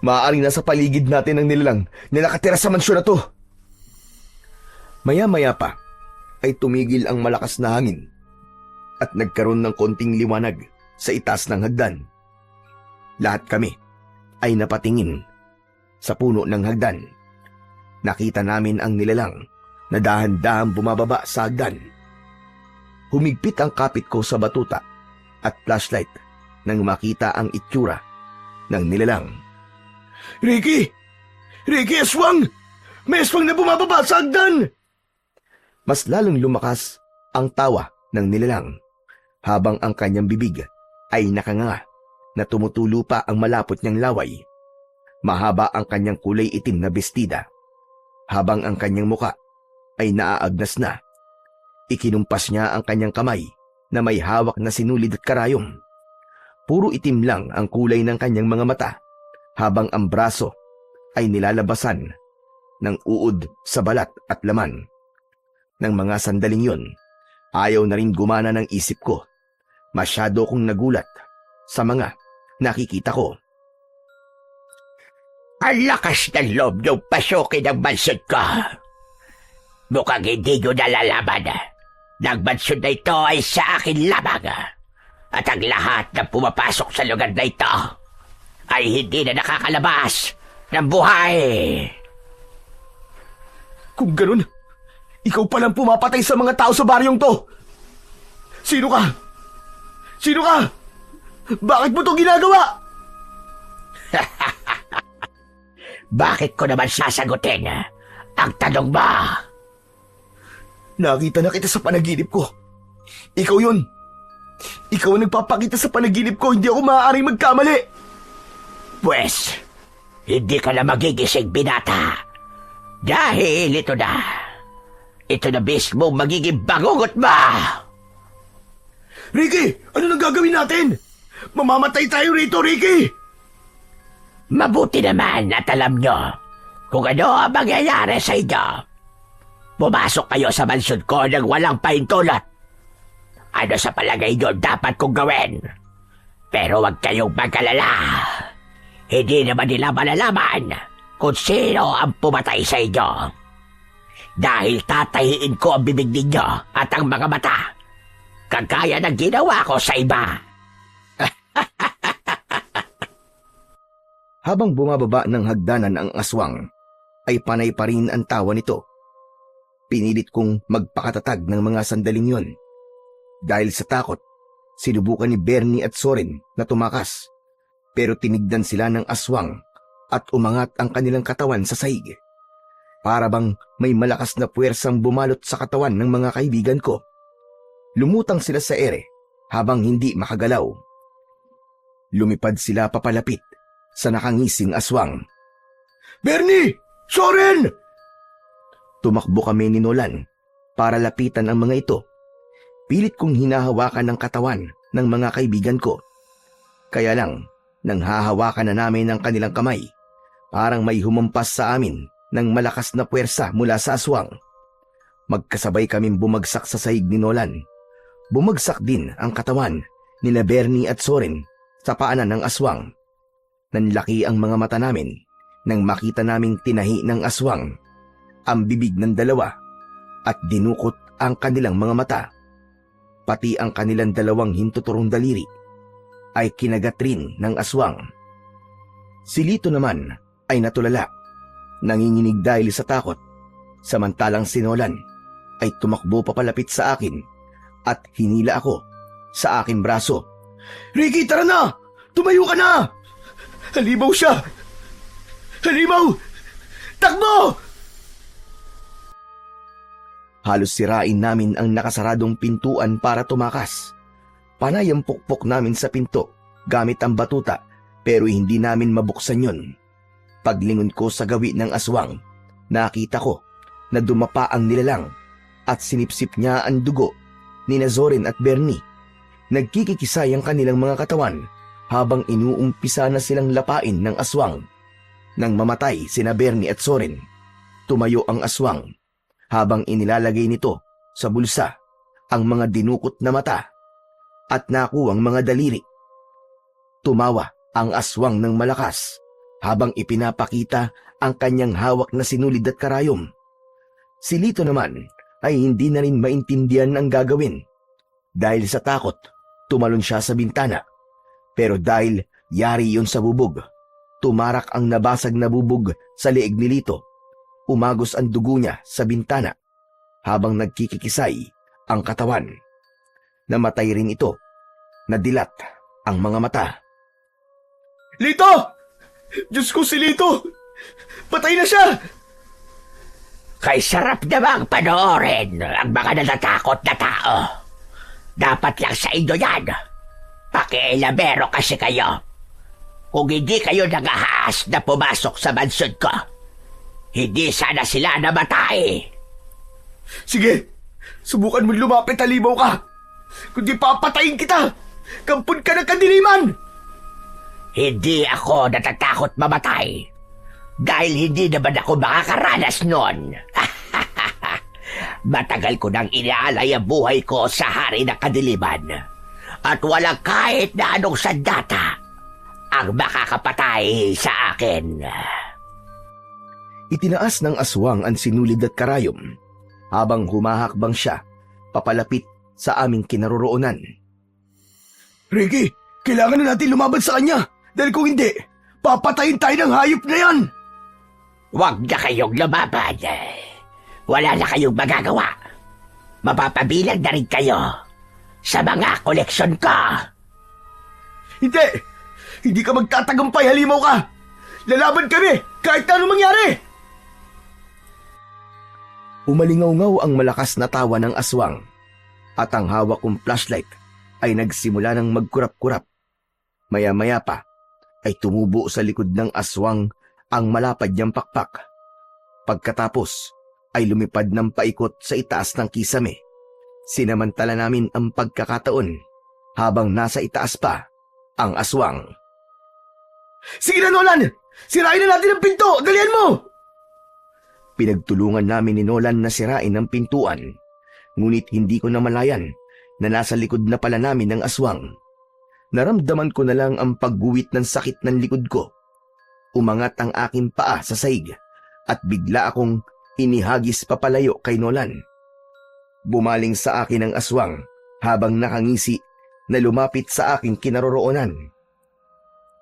Maaaring nasa paligid natin ang nilalang na nakatira sa mansyon na to. Maya-maya pa ay tumigil ang malakas na hangin at nagkaroon ng konting liwanag sa itaas ng hagdan. Lahat kami ay napatingin sa puno ng hagdan. Nakita namin ang nilalang na dahan-dahan bumababa sa hagdan. Humigpit ang kapit ko sa batuta at flashlight nang makita ang itsura ng nilalang. Ricky! Ricky, aswang! May aswang na bumababa sa hagdan! Mas lalong lumakas ang tawa ng nilalang habang ang kanyang bibig ay nakanganga na tumutulo pa ang malapot niyang laway. Mahaba ang kanyang kulay itim na bestida habang ang kanyang muka ay naaagnas na. Ikinumpas niya ang kanyang kamay na may hawak na sinulid at karayom. Puro itim lang ang kulay ng kanyang mga mata habang ang braso ay nilalabasan ng uod sa balat at laman. Nang mga sandaling yon, ayaw na rin gumana ng isip ko. Masyado kong nagulat sa mga nakikita ko. Ang lakas ng loob niyong pasukin ang mansyon ko. Mukhang hindi niyo nalalaman. Ang mansyon na ito ay sa akin lamang. At ang lahat na pumapasok sa lugar na ito ay hindi na nakakalabas ng buhay. Kung ganun, ikaw palang pumapatay sa mga tao sa baryong to. Sino ka? Sino ka? Bakit mo to ginagawa? Bakit ko naman sasagutin ang tanong mo? Nakita na kita sa panaginip ko. Ikaw yun. Ikaw ang nagpapakita sa panaginip ko. Hindi ako maaaring magkamali. Pwes, hindi ka na magigising, binata. Dahil ito na. Ito na mismo magiging bangungot mo. Ricky, ano nang gagawin natin? Mamamatay tayo rito, Ricky! Mabuti naman at alam nyo kung ano ang mangyayari sa inyo. Pumasok kayo sa mansyon ko nang walang pahintulot. Ano sa palagay nyo dapat kong gawin? Pero huwag kayong mag-alala. Hindi naman nila malalaman kung sino ang pumatay sa inyo. Dahil tatahiin ko ang bibig ninyo at ang mga mata. Kagaya ng ginawa ko sa iba. Habang bumababa ng hagdanan ang aswang, ay panay pa rin ang tawa nito. Pinilit kong magpakatatag ng mga sandaling yon. Dahil sa takot, sinubukan ni Bernie at Soren na tumakas. Pero tinigdan sila ng aswang at umangat ang kanilang katawan sa sahig. Para bang may malakas na puwersang bumalot sa katawan ng mga kaibigan ko. Lumutang sila sa ere habang hindi makagalaw. Lumipad sila papalapit sa nakangising aswang. Bernie! Soren! Tumakbo kami ni Nolan para lapitan ang mga ito. Pilit kong hinahawakan ang katawan ng mga kaibigan ko. Kaya lang, nang hahawakan na namin ang kanilang kamay, parang may humampas sa amin ng malakas na puwersa mula sa aswang. Magkasabay kaming bumagsak sa sahig ni Nolan. Bumagsak din ang katawan nila Bernie at Soren sa paanan ng aswang. Nanlaki ang mga mata namin nang makita naming tinahi ng aswang ang bibig ng dalawa at dinukot ang kanilang mga mata, pati ang kanilang dalawang hintuturong daliri ay kinagat rin ng aswang. Si Lito naman ay natulala, nanginginig dahil sa takot, samantalang si Nolan ay tumakbo papalapit sa akin at hinila ako sa aking braso. Ricky, tara na! Tumayo ka na! Halimaw siya! Halimaw! Takbo! Halos sirain namin ang nakasaradong pintuan para tumakas. Panay ang pukpok namin sa pinto gamit ang batuta pero hindi namin mabuksan yun. Paglingon ko sa gawi ng aswang, nakita ko na dumapa ang nilalang at sinipsip niya ang dugo ni Zoren at Bernie. Nagkikikisay ang kanilang mga katawan habang inuumpisa na silang lapain ng aswang. Nang mamatay sina Bernie at Zoren, tumayo ang aswang habang inilalagay nito sa bulsa ang mga dinukot na mata at nakuwang mga daliri. Tumawa ang aswang ng malakas habang ipinapakita ang kanyang hawak na sinulid at karayom. Si Lito naman ay hindi na rin maintindihan ang gagawin. Dahil sa takot, tumalon siya sa bintana. Pero dahil yari yon sa bubog, tumarak ang nabasag na bubog sa leeg ni Lito. Umagos ang dugo niya sa bintana habang nagkikikisay ang katawan. Namatay rin ito. Nadilat ang mga mata. Lito! Diyos ko, si Lito! Patay na siya! Kay sarap namang panoorin ang mga natatakot na tao. Dapat lang sa inyo yan. Pakialamero kasi kayo. Kung hindi kayo nangahaas na pumasok sa mansyon ko, hindi sana sila namatay. Sige, subukan mo lumapit, halimaw ka. Kundi papatayin kita. Kampun ka ng kadiliman. Hindi ako natatakot mamatay. Dahil hindi naman ako makakaranas nun. Matagal ko nang inaalay ang buhay ko sa hari ng kadiliman. At walang kahit na anong sandata ang makakapatay sa akin. Itinaas ng aswang ang sinulid at karayom habang humahakbang siya papalapit sa aming kinaroroonan. Ricky, kailangan na natin lumaban sa kanya. Dahil kung hindi, papatayin tayo ng hayop na yan. Huwag na kayong lumaban. Wala na kayong magagawa. Mapapabilang na rin kayo sa mga koleksyon ko. Hindi! Hindi ka magtatagumpay, halimaw ka! Lalaban kami kahit na anong mangyari! Umalingaw-ngaw ang malakas na tawa ng aswang at ang hawak kong flashlight ay nagsimula ng magkurap-kurap. Maya-maya pa ay tumubo sa likod ng aswang ang malapad niyang pakpak. Pagkatapos ay lumipad ng paikot sa itaas ng kisame. Sinamantala namin ang pagkakataon habang nasa itaas pa ang aswang. Sige na, Nolan! Sirain na natin ang pinto! Dalian mo! Pinagtulungan namin ni Nolan na sirain ang pintuan. Ngunit hindi ko namalayan na nasa likod na pala namin ng aswang. Naramdaman ko na lang ang pagguwit ng sakit ng likod ko. Umangat ang aking paa sa saig at bigla akong inihagis papalayo kay Nolan. Bumaling sa akin ang aswang habang nakangisi na lumapit sa aking kinaroroonan.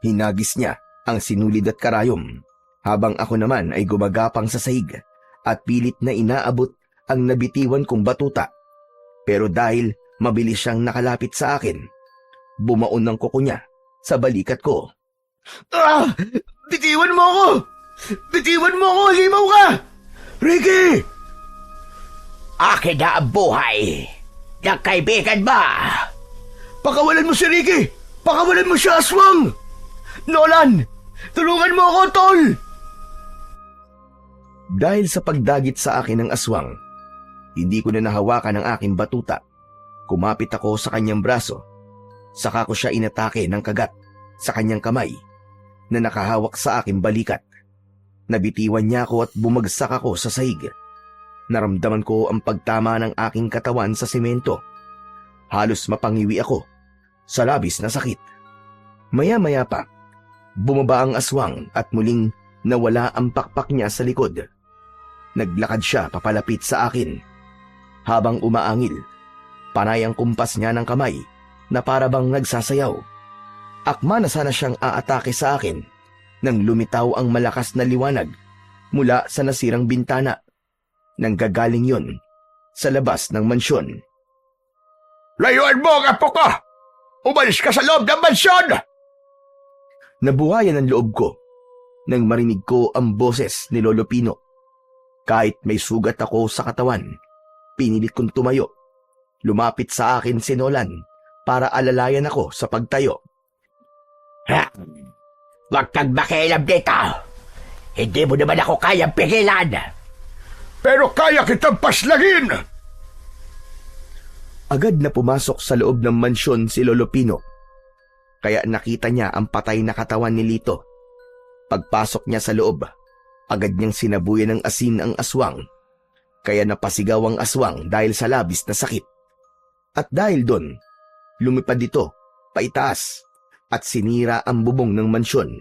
Hinagis niya ang sinulid at karayom habang ako naman ay gumagapang sa saig at pilit na inaabot ang nabitiwan kong batuta. Pero dahil mabilis siyang nakalapit sa akin, bumaon ng kuko niya sa balikat ko. Ah! Bitiwan mo ako! Bitiwan mo ako! Halimaw ka! Ricky! Akin na ang buhay ng kaibigan mo. Pakawalan mo si Ricky! Pakawalan mo siya, aswang! Nolan! Tulungan mo ako, tol! Dahil sa pagdagit sa akin ng aswang, hindi ko na nahawakan ang aking batuta. Kumapit ako sa kanyang braso. Saka ko siya inatake ng kagat sa kanyang kamay na nakahawak sa aking balikat. Nabitiwan niya ako at bumagsak ako sa sahig. Naramdaman ko ang pagtama ng aking katawan sa semento. Halos mapangiwi ako sa labis na sakit. Maya-maya pa, bumaba ang aswang at muling nawala ang pakpak niya sa likod. Naglakad siya papalapit sa akin. Habang umaangil, panay ang kumpas niya ng kamay na para bang nagsasayaw. Akma na sana siyang aatake sa akin nang lumitaw ang malakas na liwanag mula sa nasirang bintana. Nanggagaling yun sa labas ng mansyon. Layuan mo ang apo ko! Umalis ka sa loob ng mansyon! Nabuhayan ang loob ko nang marinig ko ang boses ni Lolo Pino. Kahit may sugat ako sa katawan, pinilit kong tumayo. Lumapit sa akin si Nolan para alalayan ako sa pagtayo. Ha? Huwag kang makialam dito. Hindi mo naman ako kayang pigilan. Pero kaya kitang paslagin! Agad na pumasok sa loob ng mansyon si Lolo Pino. Kaya nakita niya ang patay na katawan ni Lito. Pagpasok niya sa loob, agad niyang sinabuyan ng asin ang aswang. Kaya napasigaw ang aswang dahil sa labis na sakit. At dahil doon, lumipad ito, paitaas, at sinira ang bubong ng mansyon.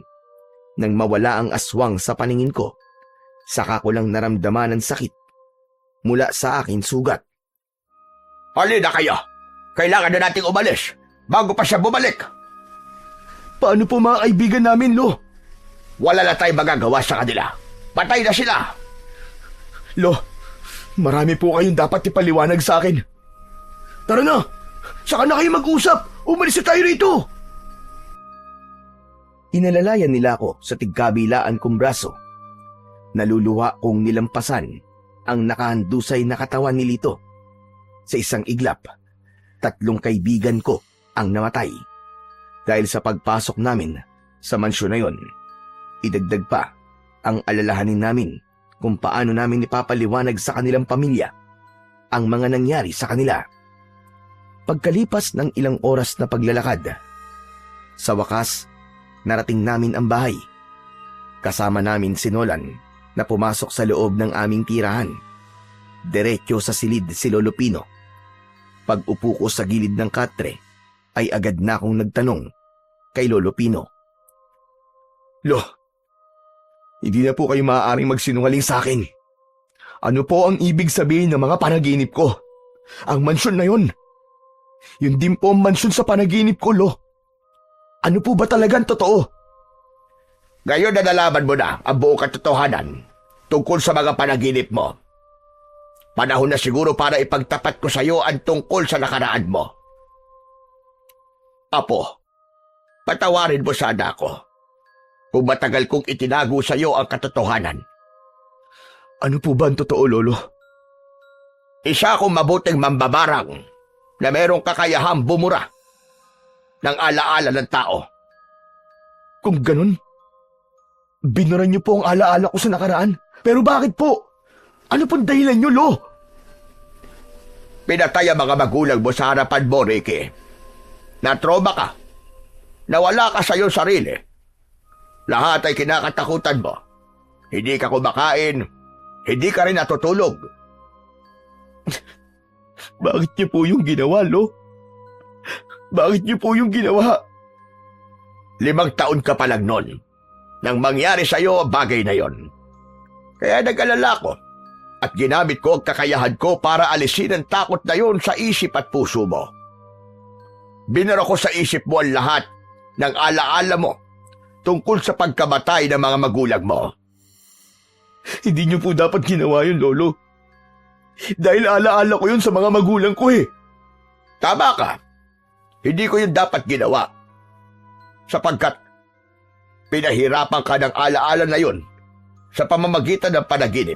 Nang mawala ang aswang sa paningin ko, saka ko lang naramdaman ang sakit mula sa aking sugat. Halina kayo! Kailangan na nating umalis bago pa siya bumalik! Paano po mga kaibigan namin, Lo? Wala na tayong magagawa sa kanila. Patay na sila! Lo, marami po kayong dapat ipaliwanag sa akin. Tara na! Saka na kayo mag-usap! Umalis na tayo rito! Inalalayan nila ako sa tigkabilaan kong braso. Naluluha kong nilampasan ang nakahandusay na katawan ni Lito. Sa isang iglap, 3 kaibigan ko ang namatay. Dahil sa pagpasok namin sa mansyon na yon, idagdag pa ang alalahanin namin kung paano namin ipapaliwanag sa kanilang pamilya ang mga nangyari sa kanila. Pagkalipas ng ilang oras na paglalakad, sa wakas, narating namin ang bahay. Kasama namin si Nolan na pumasok sa loob ng aming tirahan. Diretso sa silid si Lolo Pino. Pag-upo ko sa gilid ng katre, ay agad na akong nagtanong kay Lolo Pino. Lo, hindi na po kayo maaaring magsinungaling sa akin. Ano po ang ibig sabihin ng mga panaginip ko? Ang mansyon na yun. Yun din po ang mansyon sa panaginip ko, Lo. Ano po ba talagang totoo? Ngayon na nalaman mo na ang buong katotohanan tungkol sa mga panaginip mo. Panahon na siguro para ipagtapat ko sa iyo ang tungkol sa nakaraan mo. Apo, patawarin mo sana ako kung matagal kong itinago sa iyo ang katotohanan. Ano po ba ang totoo, Lolo? Isa akong mabuting mambabarang na merong kakayahang bumura ng alaala ng tao. Kung ganun, binuran niyo po ang alaala ko sa nakaraan. Pero bakit po? Ano pong dahilan niyo, Lo? Pinatay ang mga magulang mo sa harapan mo, Ricky. Na-trauma ka. Nawala ka sa iyong sarili. Lahat ay kinakatakutan mo. Hindi ka kumakain. Hindi ka rin natutulog. Bakit niyo po yung ginawa, Lo? Bakit niyo po yung ginawa? 5 taon ka pa lang nun nang mangyari sa iyo ang bagay na yon. Kaya nag-alala ko at ginamit ko ang kakayahan ko para alisin ang takot na yon sa isip at puso mo. Binara ko sa isip mo ang lahat ng alaala mo tungkol sa pagkamatay ng mga magulang mo. Hindi niyo po dapat ginawa yun, Lolo. Dahil alaala ko yun sa mga magulang ko eh. Tama ka. Hindi ko yun dapat ginawa. Sapagkat pinahirapan ka ng alaala na yun sa pamamagitan ng panaginip.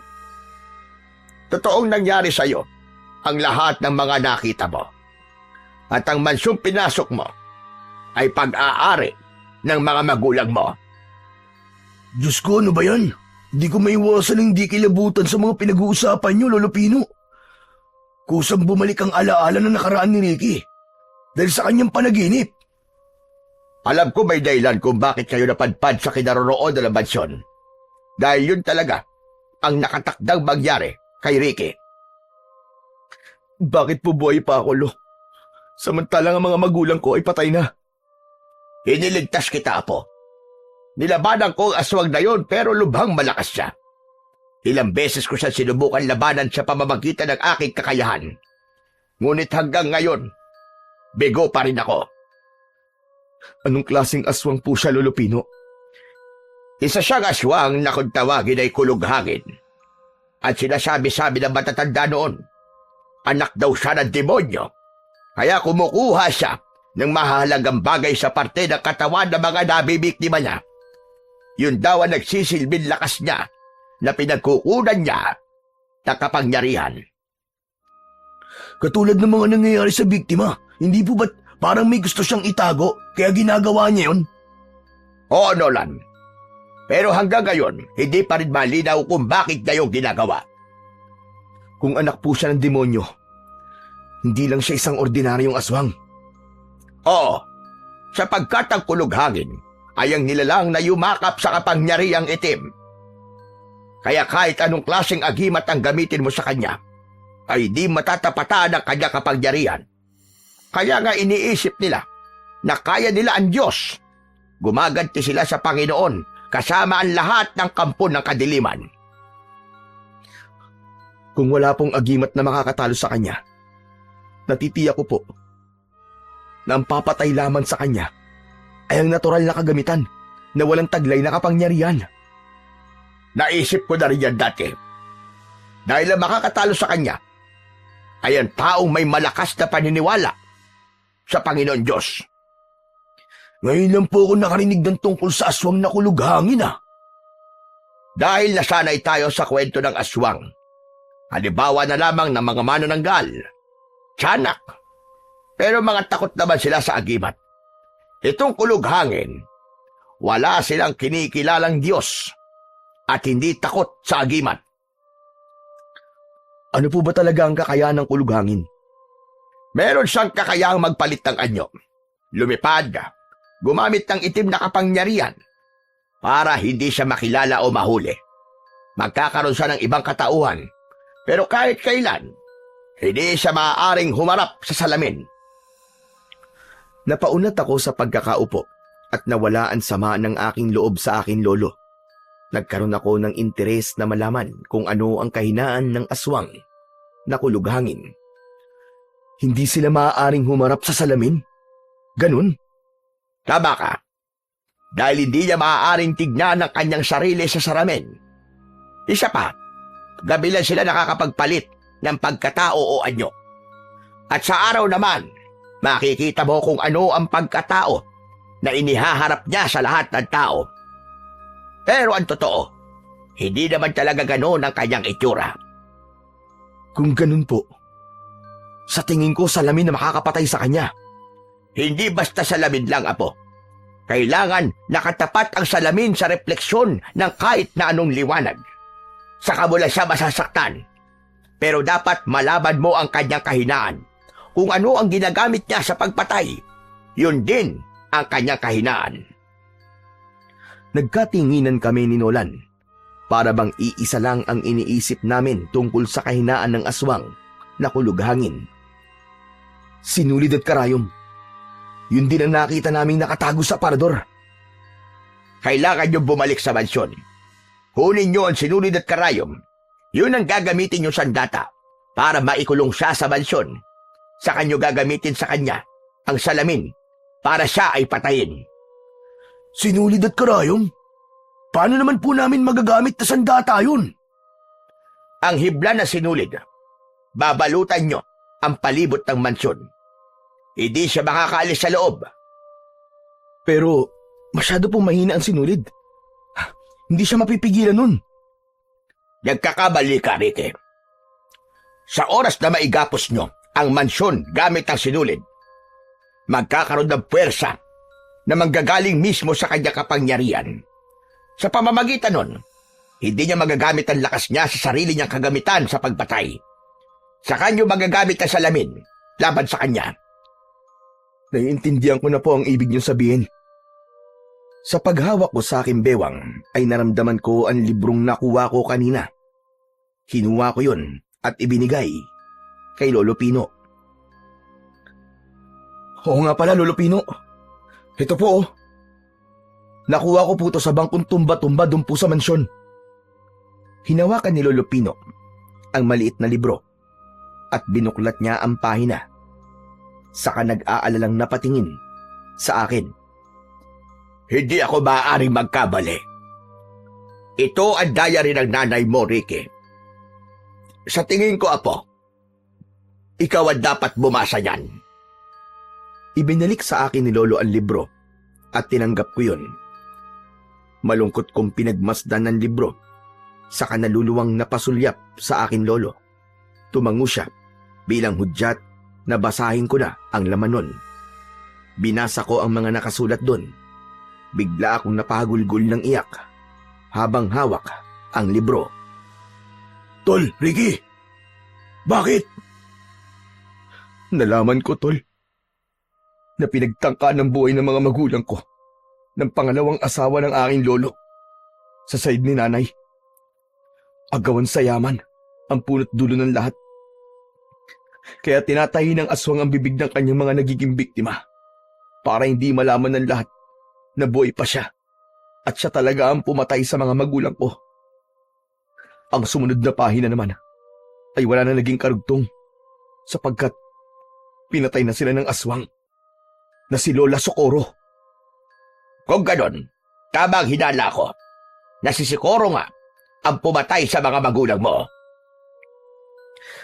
Totoong nangyari sa iyo ang lahat ng mga nakita mo. At ang mansyong pinasok mo ay pag-aari ng mga magulang mo. Diyos ko, ano ba yan? Hindi ko maiwasan ng hindi kilabutan sa mga pinag-uusapan niyo, Lolo Pino. Kusang bumalik ang alaala na nakaraan ni Ricky dahil sa kanyang panaginip. Alam ko may dahilan kung bakit kayo napadpad sa kinaroroonan ng mansyon. Dahil yun talaga ang nakatakdang mangyari kay Ricky. Bakit po buhay pa ako, Lo? Samantalang ang mga magulang ko ay patay na. Iniligtas kita, Apo. Nilabanan ko ang aswang na yon pero lubhang malakas siya. Ilang beses ko siya sinubukan labanan sa pamamagitan ng aking kakayahan. Ngunit hanggang ngayon, bigo pa rin ako. Anong klaseng aswang po siya, Lolo Pino? Isa siyang aswang na kung tawagin ay kulughangin. At sinasabi-sabi ng matatanda noon, anak daw siya ng demonyo. Kaya kumukuha siya ng mahalagang bagay sa parte ng katawan ng mga nabibiktima niya. Yun daw ang nagsisilbing lakas niya na pinagkukunan niya ng kapangyarihan. Katulad ng mga nangyayari sa biktima, hindi po ba't parang may gusto siyang itago kaya ginagawa niya yun? Oo, Nolan. Pero hanggang ngayon, hindi pa rin malinaw kung bakit niya yung ginagawa. Kung anak po siya ng demonyo, hindi lang siya isang ordinaryong aswang. Oo, sapagkat ang kulughangin ay ang nilalang na yumakap sa kapangyarihang itim. Kaya kahit anong klaseng agimat ang gamitin mo sa kanya, ay di matatapatan ang kanya kapangyarihan. Kaya nga iniisip nila na kaya nila ang Diyos. Gumaganti sila sa Panginoon kasama ang lahat ng kampo ng kadiliman. Kung wala pong agimat na makakatalo sa kanya, natitiyak ko po na ang papatay lamang sa kanya ay ang natural na kagamitan na walang taglay na kapangyarihan. Naisip ko na rin yan dati. Dahil ang makakatalo sa kanya ay ang taong may malakas na paniniwala sa Panginoon Diyos. Ngayon lang po ako nakarinig ng tungkol sa aswang na kulughangin Dahil nasanay tayo sa kwento ng aswang, halimbawa na lamang ng mga manananggal, tiyanak, pero mga takot naman sila sa agimat. Itong kulughangin, wala silang kinikilalang Diyos at hindi takot sa agimat. Ano po ba talaga ang kakayahan ng kulughangin? Meron siyang kakayahang magpalit ng anyo, lumipad, gumamit ng itim na kapangyarihan para hindi siya makilala o mahuli. Magkakaroon siya ng ibang katauhan, pero kahit kailan, hindi siya maaaring humarap sa salamin. Napaunat ako sa pagkakaupo at nawala ang sama ng aking loob sa aking lolo. Nagkaroon ako ng interes na malaman kung ano ang kahinaan ng aswang na kulughangin. Hindi sila maaaring humarap sa salamin? Ganun? Tama ka. Dahil hindi niya maaaring tignan ang kanyang sarili sa salamin. Isa pa, gabi lang sila nakakapagpalit ng pagkatao o anyo. At sa araw naman, makikita mo kung ano ang pagkatao na inihaharap niya sa lahat ng tao. Pero ang totoo, hindi naman talaga ganoon ang kanyang itsura. Kung ganun po, sa tingin ko salamin na makakapatay sa kanya. Hindi basta salamin lang, Apo. Kailangan nakatapat ang salamin sa refleksyon ng kahit na anong liwanag. Saka mo lang siya masasaktan. Pero dapat malaban mo ang kanyang kahinaan. Kung ano ang ginagamit niya sa pagpatay, yun din ang kanyang kahinaan. Nagkatinginan kami ni Nolan. Para bang iisa lang ang iniisip namin tungkol sa kahinaan ng aswang na kulughangin. Sinulid at karayom. Yun din ang nakita naming nakatago sa parador. Kailangan nyo bumalik sa mansyon. Kunin nyo ang sinulid at karayom. Yun ang gagamitin nyo sandata para maikulong siya sa mansyon. Saka nyo gagamitin sa kanya ang salamin para siya ay patayin. Sinulid at karayom? Paano naman po namin magagamit na sandata yun? Ang hibla na sinulid, babalutan nyo ang palibot ng mansyon. Hindi siya makakaalis sa loob. Pero masyado pong mahina ang sinulid. Hindi siya mapipigilan nun. Nagkakamali ka, Ricky. Sa oras na maigapos nyo ang mansyon gamit ang sinulid, magkakaroon ng puwersa na manggagaling mismo sa kanya kapangyarihan. Sa pamamagitan nun, hindi niya magagamit ang lakas niya sa sarili niyang kagamitan sa pagpatay. Sa kanyo magagamit ang salamin laban sa kanya. Naiintindihan ko na po ang ibig niyong sabihin. Sa paghawak ko sa aking bewang ay naramdaman ko ang librong nakuha ko kanina. Kinuha ko yun at ibinigay kay Lolo Pino. Oo nga pala, Lolo Pino. Ito po oh. Nakuha ko po ito sa bangkong tumba-tumba doon po sa mansyon. Hinawakan ni Lolo Pino ang maliit na libro at binuklat niya ang pahina. Saka nag-aalalang napatingin sa akin. Hindi ako maaaring magkamali. Ito ang diary ng nanay mo, Ricky. Sa tingin ko, Apo, ikaw ang dapat bumasa niyan. Ibinalik sa akin ni Lolo ang libro at tinanggap ko yun. Malungkot kong pinagmasdan ng libro sa kanaluluwang napasulyap sa akin lolo. Tumango siya bilang hudyat na basahin ko na ang laman nun. Binasa ko ang mga nakasulat doon. Bigla akong napagulgol ng iyak habang hawak ang libro. Tol, Ricky! Bakit? Nalaman ko, Tol, na pinagtangka ng buhay ng mga magulang ko ng pangalawang asawa ng aking lolo sa side ni nanay. Agawan sa yaman ang punot dulo ng lahat. Kaya tinatahi ng aswang ang bibig ng kanyang mga nagiging biktima para hindi malaman ng lahat na buhay pa siya at siya talaga ang pumatay sa mga magulang ko. Ang sumunod na pahina naman ay wala na naging karugtong sapagkat pinatay na sila ng aswang na si Lola Socorro. Kung ganon, tama ang hinala ko na si Socorro nga ang pumatay sa mga magulang mo.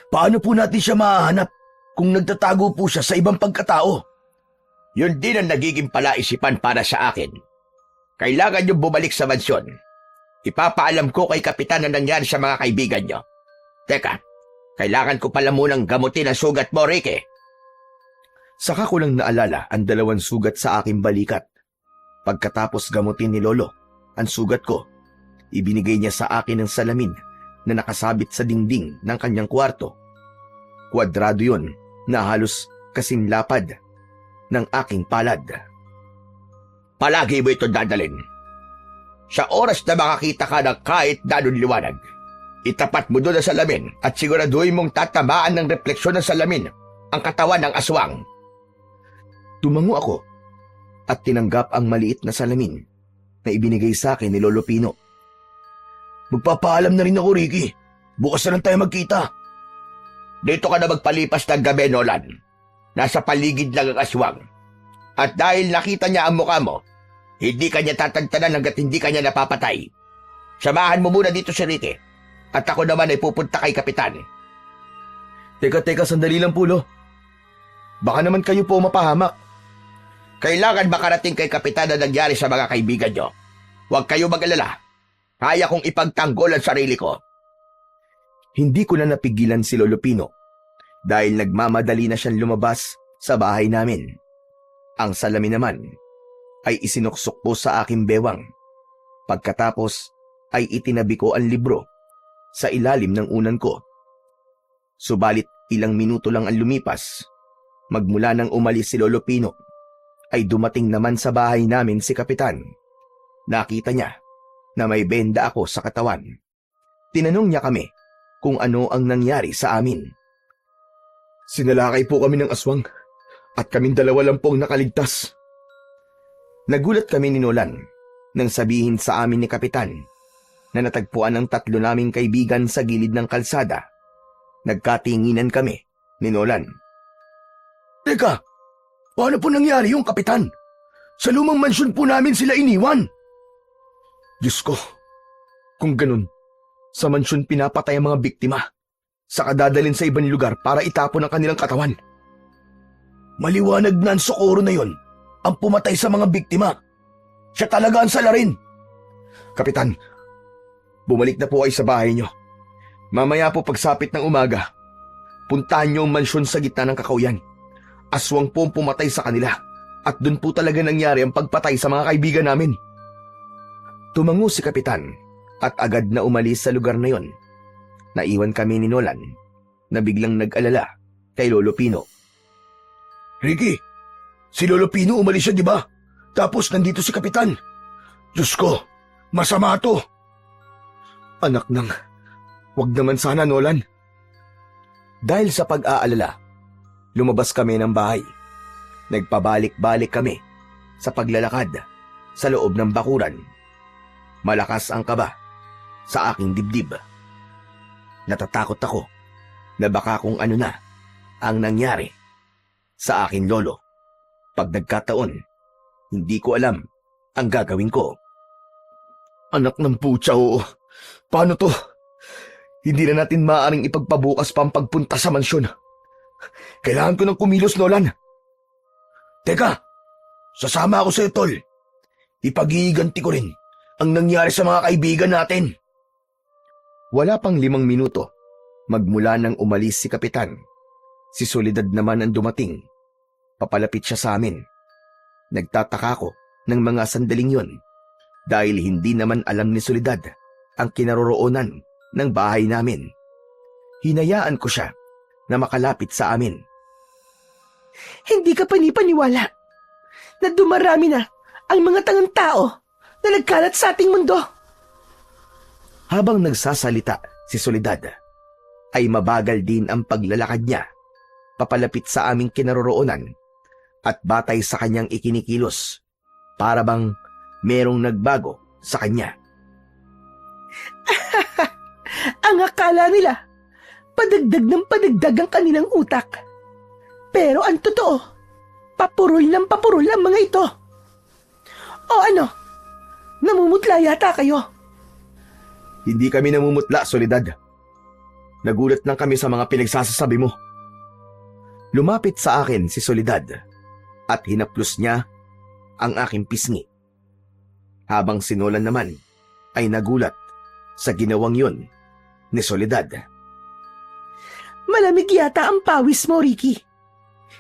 Paano po natin siya mahanap kung nagtatago po siya sa ibang pagkatao? Yun din ang nagiging palaisipan para sa akin. Kailangan niyong bumalik sa mansyon. Ipapaalam ko kay Kapitan na nangyari sa mga kaibigan niyo. Teka, kailangan ko pala munang gamutin ang sugat mo, Ricky. Saka ko lang naalala ang 2 sugat sa aking balikat. Pagkatapos gamutin ni Lolo ang sugat ko, ibinigay niya sa akin ang salamin na nakasabit sa dingding ng kanyang kwarto. Kwadrado yun na halos kasing lapad ng aking palad. Palagi mo ito dadalin. Sa oras na makakita ka ng kahit danong liwanag, itapat mo doon ang salamin at siguraduhin mong tatamaan ng refleksyon ng salamin ang katawan ng aswang. Tumango ako at tinanggap ang maliit na salamin na ibinigay sa akin ni Lolo Pino. Magpapaalam na rin ako, Ricky. Bukas na lang tayo magkita. Dito ka na magpalipas ng gabi, Nolan. Nasa paligid lang ang aswang. At dahil nakita niya ang mukha mo, hindi ka niya tatagtanan hanggat hindi ka niya napapatay. Samahan mo muna dito si Ricky. At ako naman ay pupunta kay Kapitan. Teka, sandali lang po, Lo. Baka naman kayo po mapahamak. Kailangan makarating kay Kapitan na nangyari sa mga kaibigan niyo. Huwag kayo mag-alala. Kaya kong ipagtanggol ang sarili ko. Hindi ko na napigilan si Lolo Pino dahil nagmamadali na siyang lumabas sa bahay namin. Ang salamin naman ay isinuksok ko sa aking bewang. Pagkatapos ay itinabi ko ang libro sa ilalim ng unan ko. Subalit ilang minuto lang ang lumipas. Magmula nang umalis si Lolo Pino, ay dumating naman sa bahay namin si Kapitan. Nakita niya na may benda ako sa katawan. Tinanong niya kami kung ano ang nangyari sa amin. Sinalakay po kami ng aswang at kaming 2 lang pong nakaligtas. Nagulat kami ni Nolan nang sabihin sa amin ni Kapitan na natagpuan ng 3 naming kaibigan sa gilid ng kalsada. Nagkatinginan kami ni Nolan. Teka, paano po nangyari yung, Kapitan? Sa lumang mansyon po namin sila iniwan. Diyos ko, kung ganun, sa mansyon pinapatay ang mga biktima, saka dadalhin sa ibang lugar para itapon ang kanilang katawan. Maliwanag na ang Socorro na yon ang pumatay sa mga biktima. Siya talaga ang salarin. Kapitan, bumalik na po kayo sa bahay niyo. Mamaya po pagsapit ng umaga, puntahan niyo ang mansyon sa gitna ng kakauyan. Aswang po ang pumatay sa kanila at doon po talaga nangyari ang pagpatay sa mga kaibigan namin. Tumango si Kapitan at agad na umalis sa lugar na yon. Naiwan kami ni Nolan na biglang nag-alala kay Lolo Pino. Ricky, si Lolo Pino umalis siya, di ba? Tapos nandito si Kapitan. Diyos ko, masama to. Anak nang, wag naman sana, Nolan. Dahil sa pag-aalala, lumabas kami ng bahay. Nagpabalik-balik kami sa paglalakad sa loob ng bakuran. Malakas ang kaba sa aking dibdib. Natatakot ako na baka kung ano na ang nangyari sa aking lolo. Pag nagkataon, hindi ko alam ang gagawin ko. Anak ng putya, oo. Paano to? Hindi na natin maaaring ipagpabukas pa ang pagpunta sa mansyon. Kailangan ko ng kumilos, Nolan. Teka, sasama ako sa'yo, Tol. Ipag-iiganti ko rin ang nangyari sa mga kaibigan natin. Wala pang 5 minuto, magmula nang umalis si Kapitan. Si Soledad naman ang dumating. Papalapit siya sa amin. Nagtataka ko ng mga sandaling yon dahil hindi naman alam ni Soledad ang kinaroroonan ng bahay namin. Hinayaan ko siya na makalapit sa amin. Hindi ka panipaniwala na dumarami na ang mga tangang tao na nagkalat sa ating mundo. Habang nagsasalita si Soledad, ay mabagal din ang paglalakad niya papalapit sa aming kinaroroonan at batay sa kanyang ikinikilos, para bang merong nagbago sa kanya. Ang akala nila, padagdag ng padagdag ang kanilang utak. Pero ang totoo, papurol ng papurol ang mga ito. O ano, namumutla yata kayo. Hindi kami namumutla, Soledad. Nagulat lang kami sa mga pinagsasasabi mo. Lumapit sa akin si Soledad at hinaplos niya ang aking pisngi. Habang si Nolan naman ay nagulat sa ginawang yun ni Soledad. Malamig yata ang pawis mo, Ricky.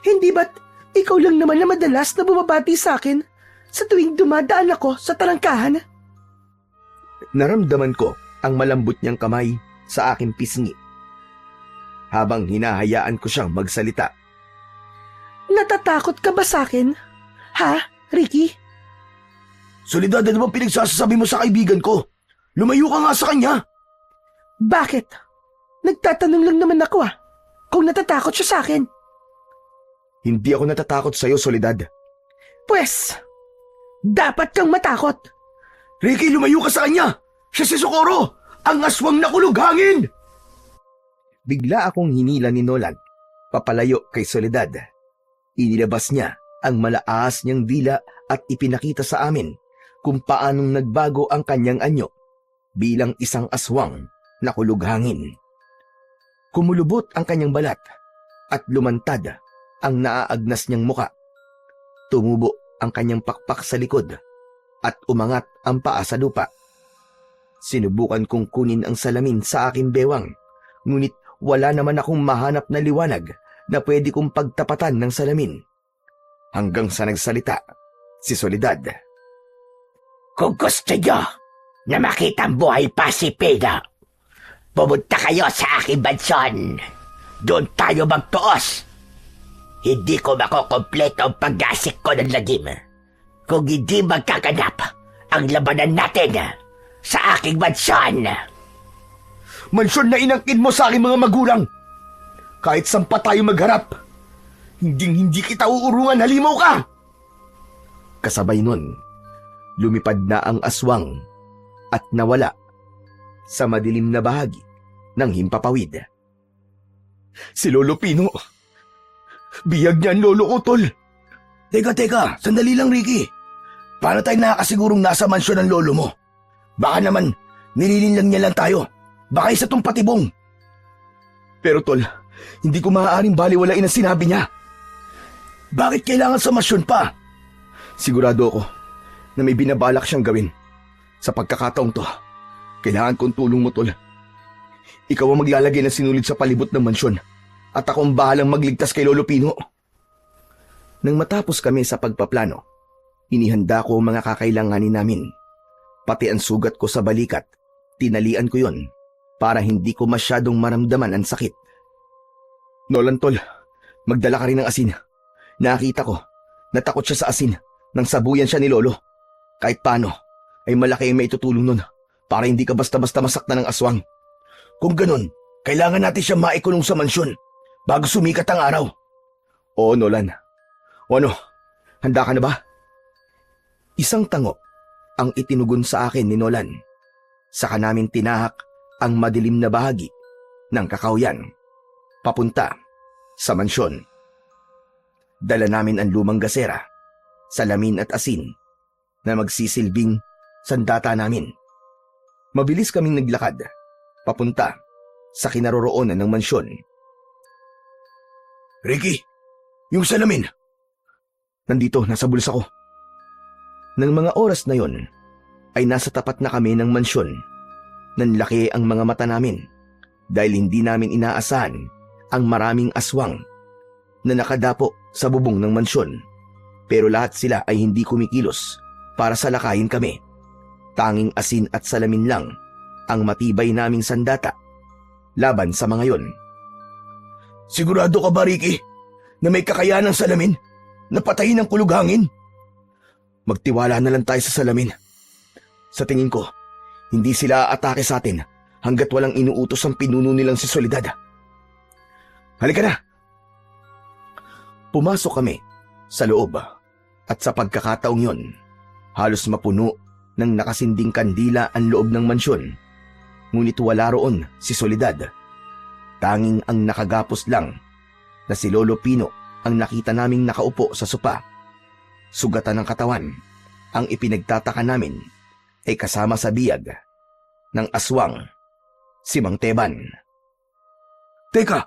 Hindi ba't ikaw lang naman na madalas na bumabati sa akin sa tuwing dumadaan ako sa tarangkahan? Naramdaman ko ang malambot niyang kamay sa aking pisngi habang hinahayaan ko siyang magsalita. Natatakot ka ba sa akin? Ha, Ricky? Soledad, ano bang pinagsasasabi mo sa kaibigan ko? Lumayo ka nga sa kanya. Bakit? Nagtatanong lang naman ako kung natatakot siya sa akin. Hindi ako natatakot sa iyo, Soledad. Pwes, dapat kang matakot. Ricky, lumayo ka sa kanya. Siya si Socorro, ang aswang nakulog hangin. Bigla akong hinila ni Nolan papalayo kay Soledad. Inilabas niya ang malaas niyang dila at ipinakita sa amin kung paanong nagbago ang kanyang anyo bilang isang aswang na kulog hangin. Kumulubot ang kanyang balat at lumantad ang naaagnas niyang muka. Tumubo ang kanyang pakpak sa likod at umangat ang paa sa lupa. Sinubukan kong kunin ang salamin sa aking bewang, ngunit wala naman akong mahanap na liwanag na pwede kong pagtapatan ng salamin. Hanggang sa nagsalita si Soledad. Kung gusto nyo na makita ang buhay pa si Pina, pumunta kayo sa aking mansyon. Doon tayo magtuos. Hindi ko makukompleto ang pag-asik ko ng lagim kung hindi magkaganap ang labanan natin sa aking mansyon. Mansyon na inangkin mo sa aking mga magulang. Kahit saan pa tayo magharap, hindi kita uurungan, halimaw ka! Kasabay nun, lumipad na ang aswang at nawala sa madilim na bahagi ng himpapawid. Si Lolo Pino. Biyag niya ang lolo ko, Tol. Teka, sandali lang, Ricky. Paano tayo nakakasigurong nasa mansyon ng lolo mo? Baka naman, nililin lang niya lang tayo. Baka isa tong patibong. Pero Tol, hindi ko maaaring baliwalain ang sinabi niya. Bakit kailangan sa mansyon pa? Sigurado ako na may binabalak siyang gawin. Sa pagkakataong to, kailangan kong tulong mo, Tol. Ikaw ang maglalagay ng sinulid sa palibot ng mansyon at ako ang bahalang magligtas kay Lolo Pino. Nang matapos kami sa pagpaplano, inihanda ko ang mga kakailanganin namin. Pati ang sugat ko sa balikat, tinalian ko yon para hindi ko masyadong maramdaman ang sakit. Nolan, Tol, magdala ka rin ng asin. Nakita ko, natakot siya sa asin nang sabuyan siya ni Lolo. Kahit paano, ay malaki ang maitutulong nun para hindi ka basta-basta masaktan ng aswang. Kung ganun, kailangan natin siya maikulong sa mansyon bago sumikat ang araw. Oo, Nolan. O ano, handa ka na ba? Isang tango ang itinugon sa akin ni Nolan. Saka namin tinahak ang madilim na bahagi ng kakawyan papunta sa mansyon. Dala namin ang lumang gasera, salamin at asin, na magsisilbing sandata namin. Mabilis kaming naglakad, papunta sa kinaroroonan ng mansyon. Ricky, yung salamin. Nandito, nasa bulsa ko. Nang mga oras na yon, ay nasa tapat na kami ng mansyon. Nanlaki ang mga mata namin dahil hindi namin inaasahan ang maraming aswang na nakadapo sa bubong ng mansyon. Pero lahat sila ay hindi kumikilos para salakayin kami. Tanging asin at salamin lang ang matibay naming sandata laban sa mga yon. Sigurado ka ba, Ricky, na may kakayanang salamin na patayin ng kulughangin? Magtiwala na lang tayo sa salamin. Sa tingin ko, hindi sila aatake sa atin hanggat walang inuutos ang pinuno nilang si Soledad. Halika na! Pumasok kami sa loob at sa pagkakataong yon, halos mapuno ng nakasinding kandila ang loob ng mansyon. Ngunit wala roon si Soledad. Tanging ang nakagapos lang na si Lolo Pino ang nakita naming nakaupo sa sopa. Sugatan ng katawan, ang ipinagtataka namin ay kasama sa biyag ng aswang, si Mang Teban. Teka,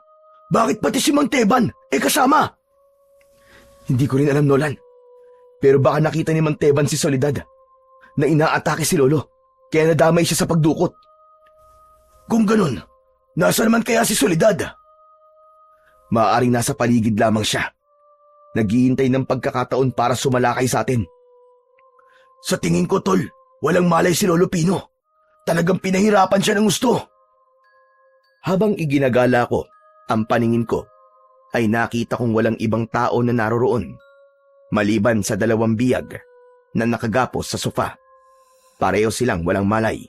bakit pati si Mang Teban kasama? Hindi ko rin alam, Nolan. Pero baka nakita ni Mang Teban si Soledad na inaatake si Lolo, kaya nadamay siya sa pagdukot. Kung ganun, nasa naman kaya si Soledad? Maaaring nasa paligid lamang siya. Naghihintay ng pagkakataon para sumalakay sa atin. Sa tingin ko, Tol, walang malay si Lolo Pino. Talagang pinahirapan siya ng gusto. Habang iginagala ko ang paningin ko, ay nakita kong walang ibang tao na naroroon, maliban sa dalawang biyag na nakagapos sa sofa. Pareho silang walang malay.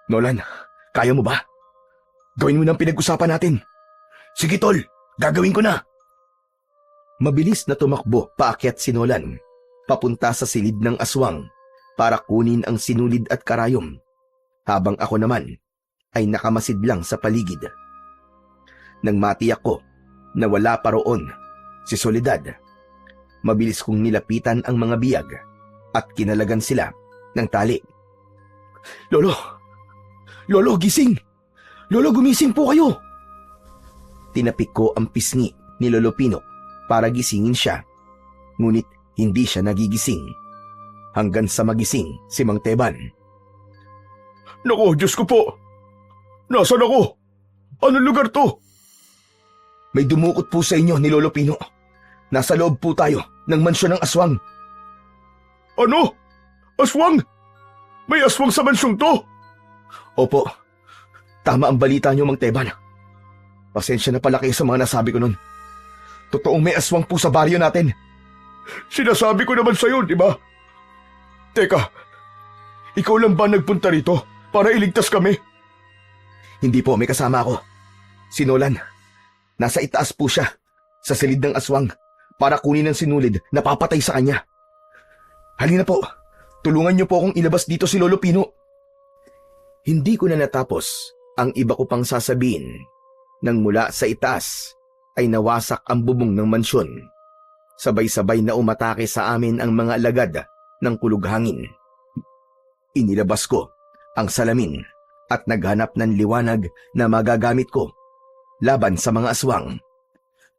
Nolan, kaya mo ba? Gawin mo ng pinag-usapan natin. Sige, Tol, gagawin ko na. Mabilis na tumakbo paakyat si Nolan, papunta sa silid ng aswang para kunin ang sinulid at karayom, habang ako naman ay nakamasid lang sa paligid. Nang matiyak ko na wala pa roon si Soledad, mabilis kong nilapitan ang mga biyag at kinalagan sila ng tali. Lolo! Lolo, gising! Lolo, gumising po kayo! Tinapik ko ang pisngi ni Lolo Pino para gisingin siya, ngunit hindi siya nagigising hanggang sa magising si Mang Teban. Naku, Diyos ko po! Nasaan ako? Anong lugar to? May dumukot po sa inyo ni Lolo Pino. Nasa loob po tayo ng mansyon ng aswang. Ano? Aswang? May aswang sa mansyong to? Opo, tama ang balita niyo, Mang Teban. Pasensya na pala kayo sa mga nasabi ko nun. Totoong may aswang po sa baryo natin. Sinasabi ko naman sa'yo, di ba? Teka, ikaw lang ba nagpunta rito para iligtas kami? Hindi po, may kasama ako. Si Nolan. Nasa itaas po siya, sa silid ng aswang, para kunin ang sinulid na papatay sa kanya. Halina po, tulungan niyo po akong ilabas dito si Lolo Pino. Hindi ko na natapos ang iba ko pang sasabihin nang mula sa itaas ay nawasak ang bubong ng mansyon. Sabay-sabay na umatake sa amin ang mga alagad ng kulughangin. Inilabas ko ang salamin at naghanap ng liwanag na magagamit ko laban sa mga aswang.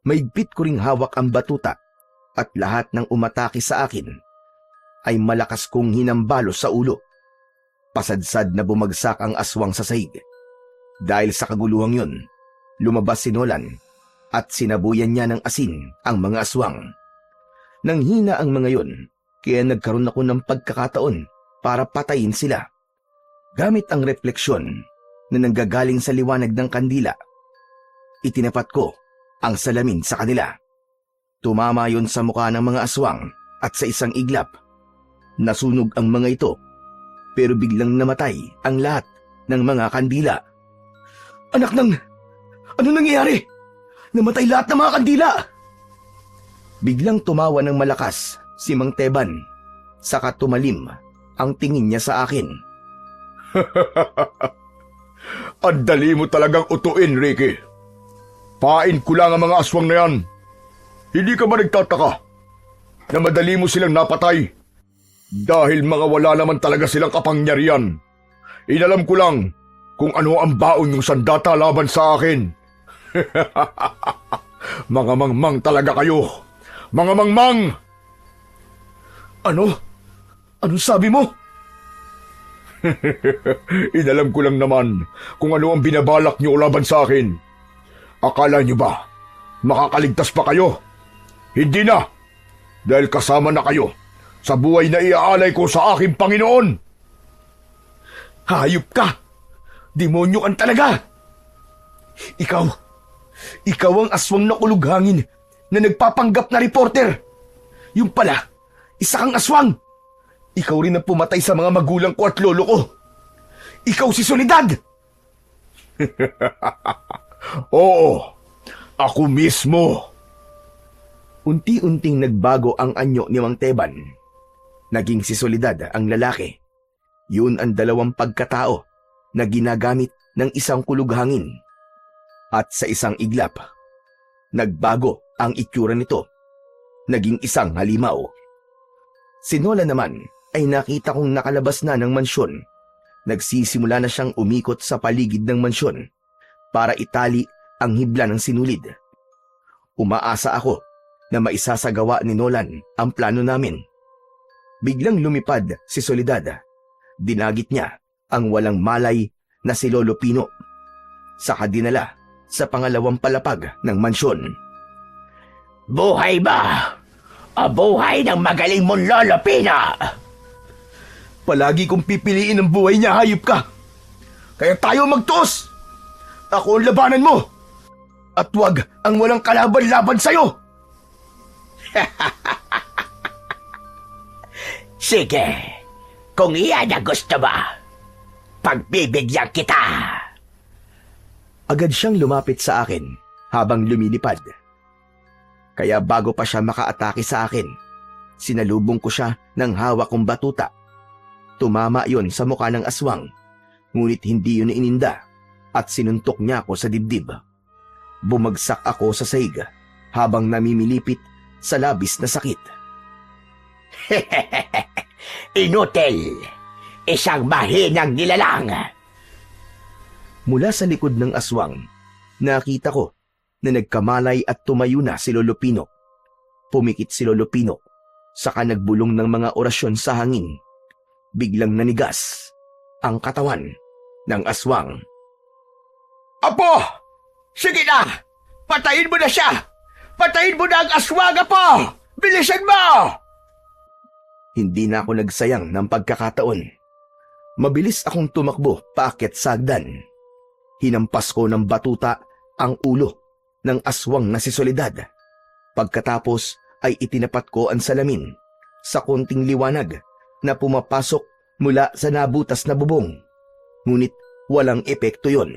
Maigpit ko ring hawak ang batuta at lahat ng umatake sa akin ay malakas kong hinambalo sa ulo. Pasadsad na bumagsak ang aswang sa sahig. Dahil sa kaguluhang yun, lumabas si Nolan at sinabuyan niya ng asin ang mga aswang. Nanghina ang mga yun, kaya nagkaroon ako ng pagkakataon para patayin sila. Gamit ang refleksyon na nanggagaling sa liwanag ng kandila, itinapat ko ang salamin sa kanila. Tumama yon sa mukha ng mga aswang at sa isang iglap. Nasunog ang mga ito, pero biglang namatay ang lahat ng mga kandila. Anak ng... Ano nangyayari? Namatay lahat ng mga kandila! Biglang tumawa ng malakas si Mang Teban, saka tumalim ang tingin niya sa akin. Ang dali mo talagang utuin, Ricky. Pain ko lang ang mga aswang na yan. Hindi ka ba nagtataka na madali mo silang napatay? Dahil mga wala naman talaga silang kapangyarihan. Inalam ko lang kung ano ang baon yung sandata laban sa akin. Mga mangmang talaga kayo. Mga mangmang! Ano? Anong sabi mo? Inalam ko lang naman kung ano ang binabalak niyo laban sa akin. Akala niyo ba makakaligtas pa kayo? Hindi na! Dahil kasama na kayo sa buhay na iaalay ko sa aking Panginoon. Hayop ka! Demonyo kan talaga! Ikaw ang aswang na kulughangin na nagpapanggap na reporter. Yung pala, isa kang aswang. Ikaw rin ang pumatay sa mga magulang ko at lolo ko. Ikaw si Soledad! Oo, ako mismo. Unti-unting nagbago ang anyo ni Mang Teban. Naging si Soledad ang lalaki. Yun ang dalawang pagkatao na ginagamit ng isang kulughangin. At sa isang iglap, nagbago ang itsura nito. Naging isang halimaw. Si Nola naman ay nakita kong nakalabas na ng mansyon. Nagsisimula na siyang umikot sa paligid ng mansyon para itali ang hibla ng sinulid. Umaasa ako na maisasagawa ni Nolan ang plano namin. Biglang lumipad si Soledad. Dinagit niya ang walang malay na si Lolo Pino. Saka dinala sa pangalawang palapag ng mansyon. Buhay ba? O buhay ng magaling mong Lolo Pino? Palagi kong pipiliin ang buhay niya, hayop ka. Kaya tayo magtuos. Ako ang labanan mo. At wag ang walang kalaban-laban sa'yo. Sige, kung iyan ang gusto mo, pagbibigyan kita. Agad siyang lumapit sa akin habang lumilipad. Kaya bago pa siya makaatake sa akin, sinalubong ko siya ng hawak kong batuta. Tumama yon sa mukha ng aswang, ngunit hindi yun ininda at sinuntok niya ako sa dibdib. Bumagsak ako sa sahig habang namimilipit sa labis na sakit. Inutil! Isang mahinang nilalang! Mula sa likod ng aswang, nakita ko na nagkamalay at tumayo na si Lolo Pino. Pumikit si Lolo Pino, saka nagbulong ng mga orasyon sa hangin. Biglang nanigas ang katawan ng aswang. Apo! Sige na! Patayin mo na siya! Patayin mo na ang aswang, Apo! Bilisan mo! Hindi na ako nagsayang ng pagkakataon. Mabilis akong tumakbo paakyat sa hagdan. Hinampas ko ng batuta ang ulo ng aswang na si Soledad. Pagkatapos ay itinapat ko ang salamin sa konting liwanag na pumapasok mula sa nabutas na bubong. Ngunit walang epekto yon.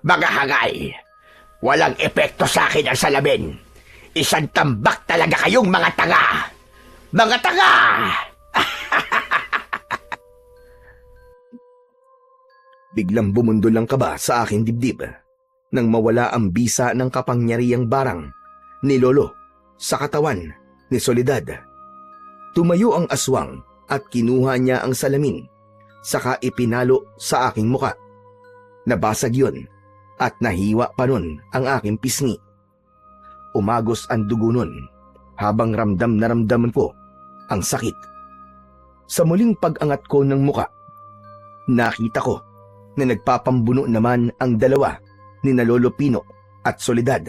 Mga hangal, walang epekto sa akin ang salamin. Isang tambak talaga kayong mga tanga! Mga tanga! Biglang bumundol ang kaba sa aking dibdib nang mawala ang bisa ng kapangyarihang barang ni Lolo sa katawan ni Soledad. Tumayo ang aswang at kinuha niya ang salamin, saka ipinalo sa aking muka. Nabasag yun at nahiwa pa nun ang aking pisngi. Umagos ang dugo nun habang ramdam na ramdaman ko ang sakit. Sa muling pag-angat ko ng muka, nakita ko na nagpapambuno naman ang dalawa ni na Lolo Pino at Soledad.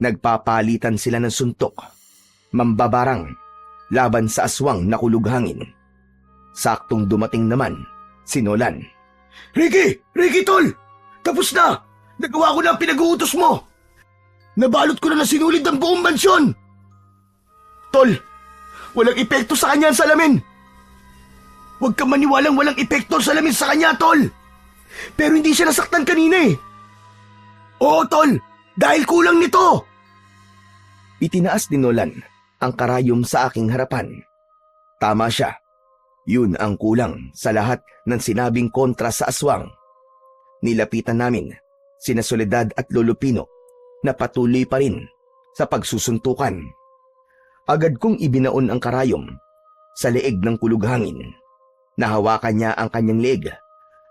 Nagpapalitan sila ng suntok, mambabarang, laban sa aswang na kulughangin. Saktong dumating naman si Nolan. Ricky, tol! Tapos na! Nagawa ko na ang pinag-uutos mo! Nabalot ko na sinulid ang buong mansyon! Tol, walang epekto sa kanya ang salamin! Huwag kang maniwalang walang epekto ang salamin sa kanya, tol! Pero hindi siya nasaktan kanina eh! Oo, tol! Dahil kulang nito! Itinaas ni Nolan ang karayom sa aking harapan. Tama siya. Yun ang kulang sa lahat ng sinabing kontra sa aswang. Nilapitan namin sina Soledad at Lolo Pino na patuloy pa rin sa pagsusuntukan. Agad kong ibinaon ang karayom sa leeg ng kulughangin. Nahawakan niya ang kanyang leeg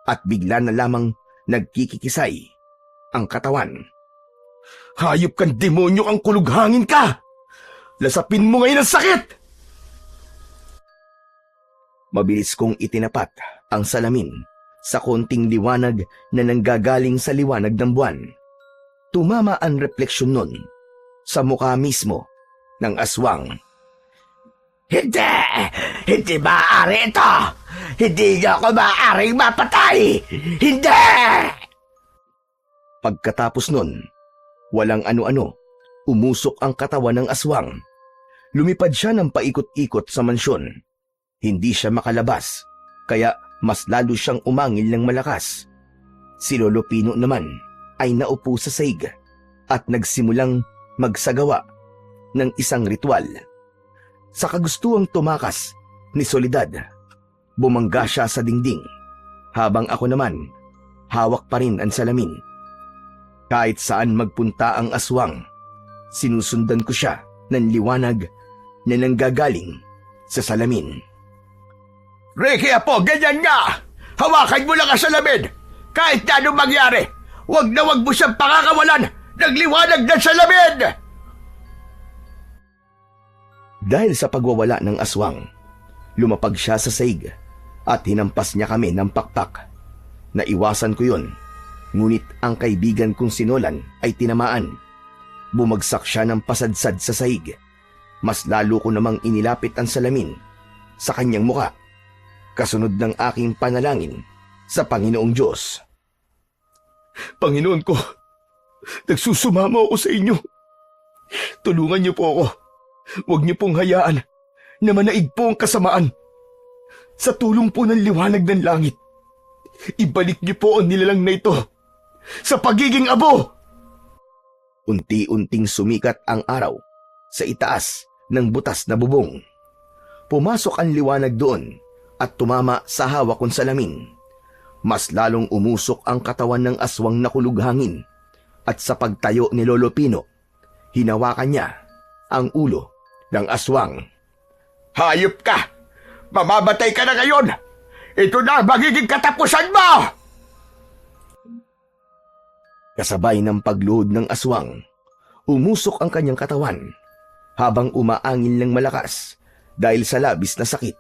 at bigla na lamang nagkikikisay ang katawan. Hayop kang demonyo, ang kulughangin ka! Lasapin mo ngayon ang sakit! Mabilis kong itinapat ang salamin sa konting liwanag na nanggagaling sa liwanag ng buwan. Tumama ang refleksyon nun sa mukha mismo ng aswang. Hindi! Hindi maaari ito! Hindi niyo ako maaaring mapatay! Hindi! Pagkatapos nun, walang ano-ano, umusok ang katawan ng aswang. Lumipad siya ng paikot-ikot sa mansyon. Hindi siya makalabas, kaya mas lalo siyang umangil ng malakas. Si Lolo Pino naman ay naupo sa saig at nagsimulang magsagawa ng isang ritual. Sa kagustuang tumakas ni Soledad, bumangga siya sa dingding, habang ako naman hawak pa rin ang salamin. Kahit saan magpunta ang aswang, sinusundan ko siya ng liwanag na nanggagaling sa salamin. Ricky Apo, ganyan nga! Hawakan mo lang ang salamin! Kahit na anong mangyari, wag mo siyang pakakawalan ng liwanag ng salamin! Dahil sa pagwawala ng aswang, lumapag siya sa saig at hinampas niya kami ng pakpak. Naiwasan ko yun, ngunit ang kaibigan kong sinolan ay tinamaan. Bumagsak siya ng pasadsad sa saig. Mas lalo ko namang inilapit ang salamin sa kanyang muka, kasunod ng aking panalangin sa Panginoong Diyos. Panginoon ko, nagsusumamo ako sa inyo. Tulungan niyo po ako. Huwag niyo pong hayaan na manaig po ang kasamaan. Sa tulong po ng liwanag ng langit, ibalik niyo po ang nilalang na ito sa pagiging abo. Unti-unting sumikat ang araw sa itaas ng butas na bubong. Pumasok ang liwanag doon at tumama sa hawak kong salamin. Mas lalong umusok ang katawan ng aswang na kulughangin at sa pagtayo ni Lolo Pino, hinawakan niya ang ulo ng aswang. Hayop ka! Mamamatay ka na ngayon! Ito na ang magiging katapusan mo! Kasabay ng pagluhod ng aswang, umusok ang kanyang katawan habang umaangil ng malakas dahil sa labis na sakit.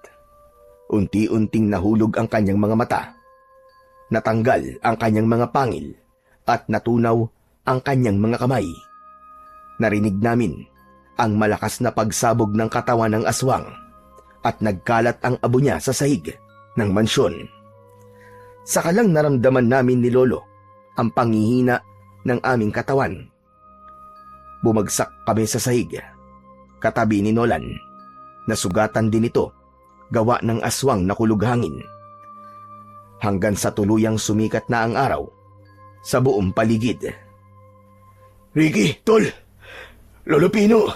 Unti-unting nahulog ang kanyang mga mata. Natanggal ang kanyang mga pangil at natunaw ang kanyang mga kamay. Narinig namin ang malakas na pagsabog ng katawan ng aswang at nagkalat ang abo niya sa sahig ng mansyon. Saka lang naramdaman namin ni Lolo ang panghihina ng aming katawan. Bumagsak kami sa sahig, katabi ni Nolan. Nasugatan din ito, gawa ng aswang na kulughangin. Hanggang sa tuluyang sumikat na ang araw sa buong paligid. Ricky, Tol, Lolo Pino,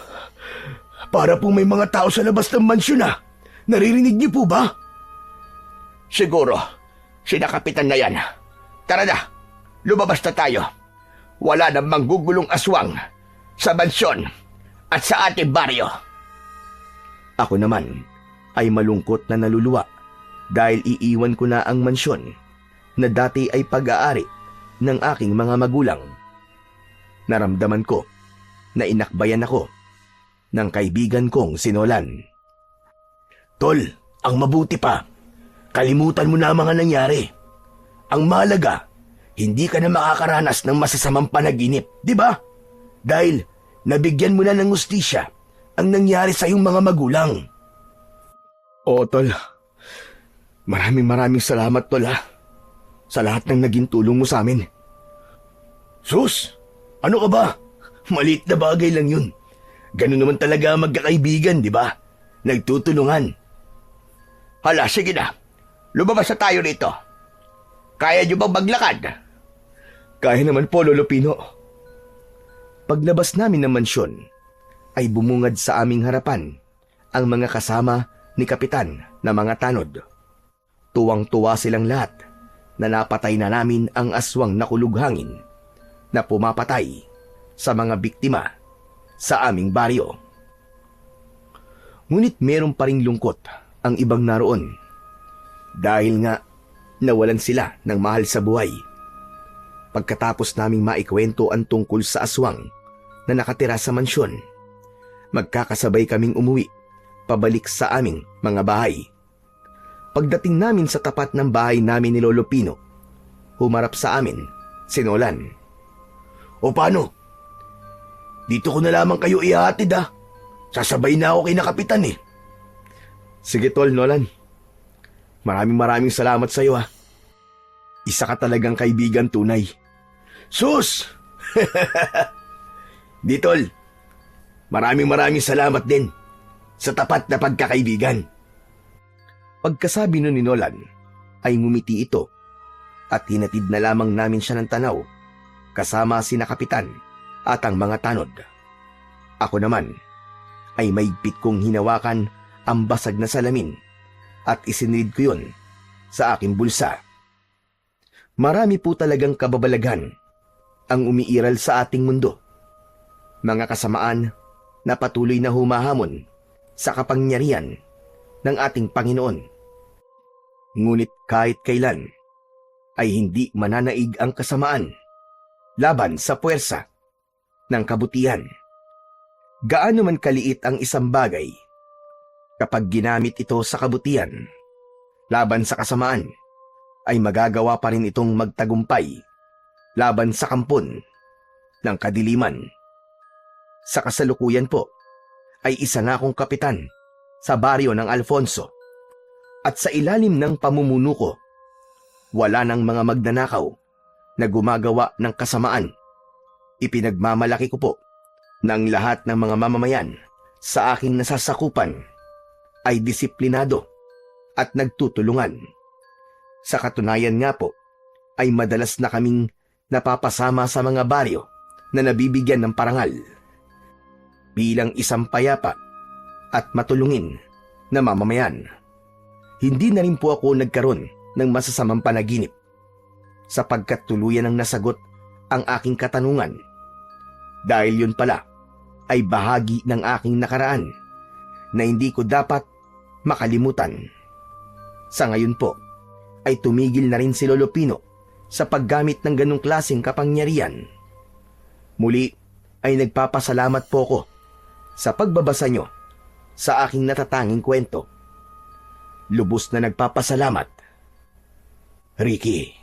para pong may mga tao sa labas ng mansyon na. Naririnig niyo po ba? Siguro, sina Kapitan na yan. Tara na, lumabas na tayo. Wala nang manggugulong aswang sa mansyon at sa ating baryo. Ako naman ay malungkot na naluluwa dahil iiwan ko na ang mansyon na dati ay pag-aari ng aking mga magulang. Naramdaman ko na inakbayan ako ng kaibigan kong sinolan. Tol, ang mabuti pa, kalimutan mo na ang mga nangyari. Ang mahalaga, hindi ka na makakaranas ng masasamang panaginip, di ba? Dahil nabigyan mo na ng hustisya ang nangyari sa iyong mga magulang. Oo, Tol. Maraming salamat, Tol, ha? Sa lahat ng naging tulong mo sa amin. Sus, ano ka ba? Maliit na bagay lang yun. Ganun naman talaga magkakaibigan, di ba? Nagtutulungan. Hala, sige na. Lumabas na tayo rito. Kaya niyo bang maglakad? Kaya naman po, Lolo Pino. Paglabas namin ng mansyon, ay bumungad sa aming harapan ang mga kasama ni Kapitan na mga tanod. Tuwang-tuwa silang lahat na napatay na namin ang aswang na kulughangin na pumapatay sa mga biktima sa aming baryo. Ngunit meron pa ring lungkot ang ibang naroon. Dahil nga nawalan sila ng mahal sa buhay. Pagkatapos naming maikwento ang tungkol sa aswang na nakatira sa mansyon, magkakasabay kaming umuwi pabalik sa aming mga bahay. Pagdating namin sa tapat ng bahay namin ni Lolo Pino, humarap sa amin si Nolan. O paano? Dito ko na lamang kayo ihatid Sasabay na ako kay na Kapitan eh. Sige tol, Nolan. Maraming salamat sa iyo Isa ka talagang kaibigan tunay. Sus! Di tol, maraming salamat din sa tapat na pagkakaibigan. Pagkasabi nun ni Nolan, ay ngumiti ito at hinatid na lamang namin siya ng tanaw kasama sina Kapitan at ang mga tanod. Ako naman ay maigpit kong hinawakan ang basag na salamin at isinilid ko yun sa aking bulsa. Marami po talagang kababalaghan ang umiiral sa ating mundo. Mga kasamaan na patuloy na humahamon sa kapangyarihan ng ating Panginoon. Ngunit kahit kailan ay hindi mananaig ang kasamaan laban sa puwersa ng kabutihan. Gaano man kaliit ang isang bagay, kapag ginamit ito sa kabutihan laban sa kasamaan, ay magagawa pa rin itong magtagumpay laban sa kampon ng kadiliman. Sa kasalukuyan po, ay isa na akong kapitan sa baryo ng Alfonso, at sa ilalim ng pamumuno ko, wala ng mga magnanakaw na gumagawa ng kasamaan. Ipinagmamalaki ko po ng lahat ng mga mamamayan sa aking nasasakupan ay disiplinado at nagtutulungan. Sa katunayan nga po, ay madalas na kaming napapasama sa mga baryo na nabibigyan ng parangal. Bilang isang payapa at matulungin na mamamayan, hindi na rin po ako nagkaroon ng masasamang panaginip sapagkat tuluyan ang nasagot ang aking katanungan. Dahil yun pala ay bahagi ng aking nakaraan na hindi ko dapat makalimutan. Sa ngayon po, ay tumigil na rin si Lolo Pino sa paggamit ng ganong klaseng kapangyarihan. Muli ay nagpapasalamat po ko sa pagbabasa nyo sa aking natatanging kwento. Lubos na nagpapasalamat, Ricky.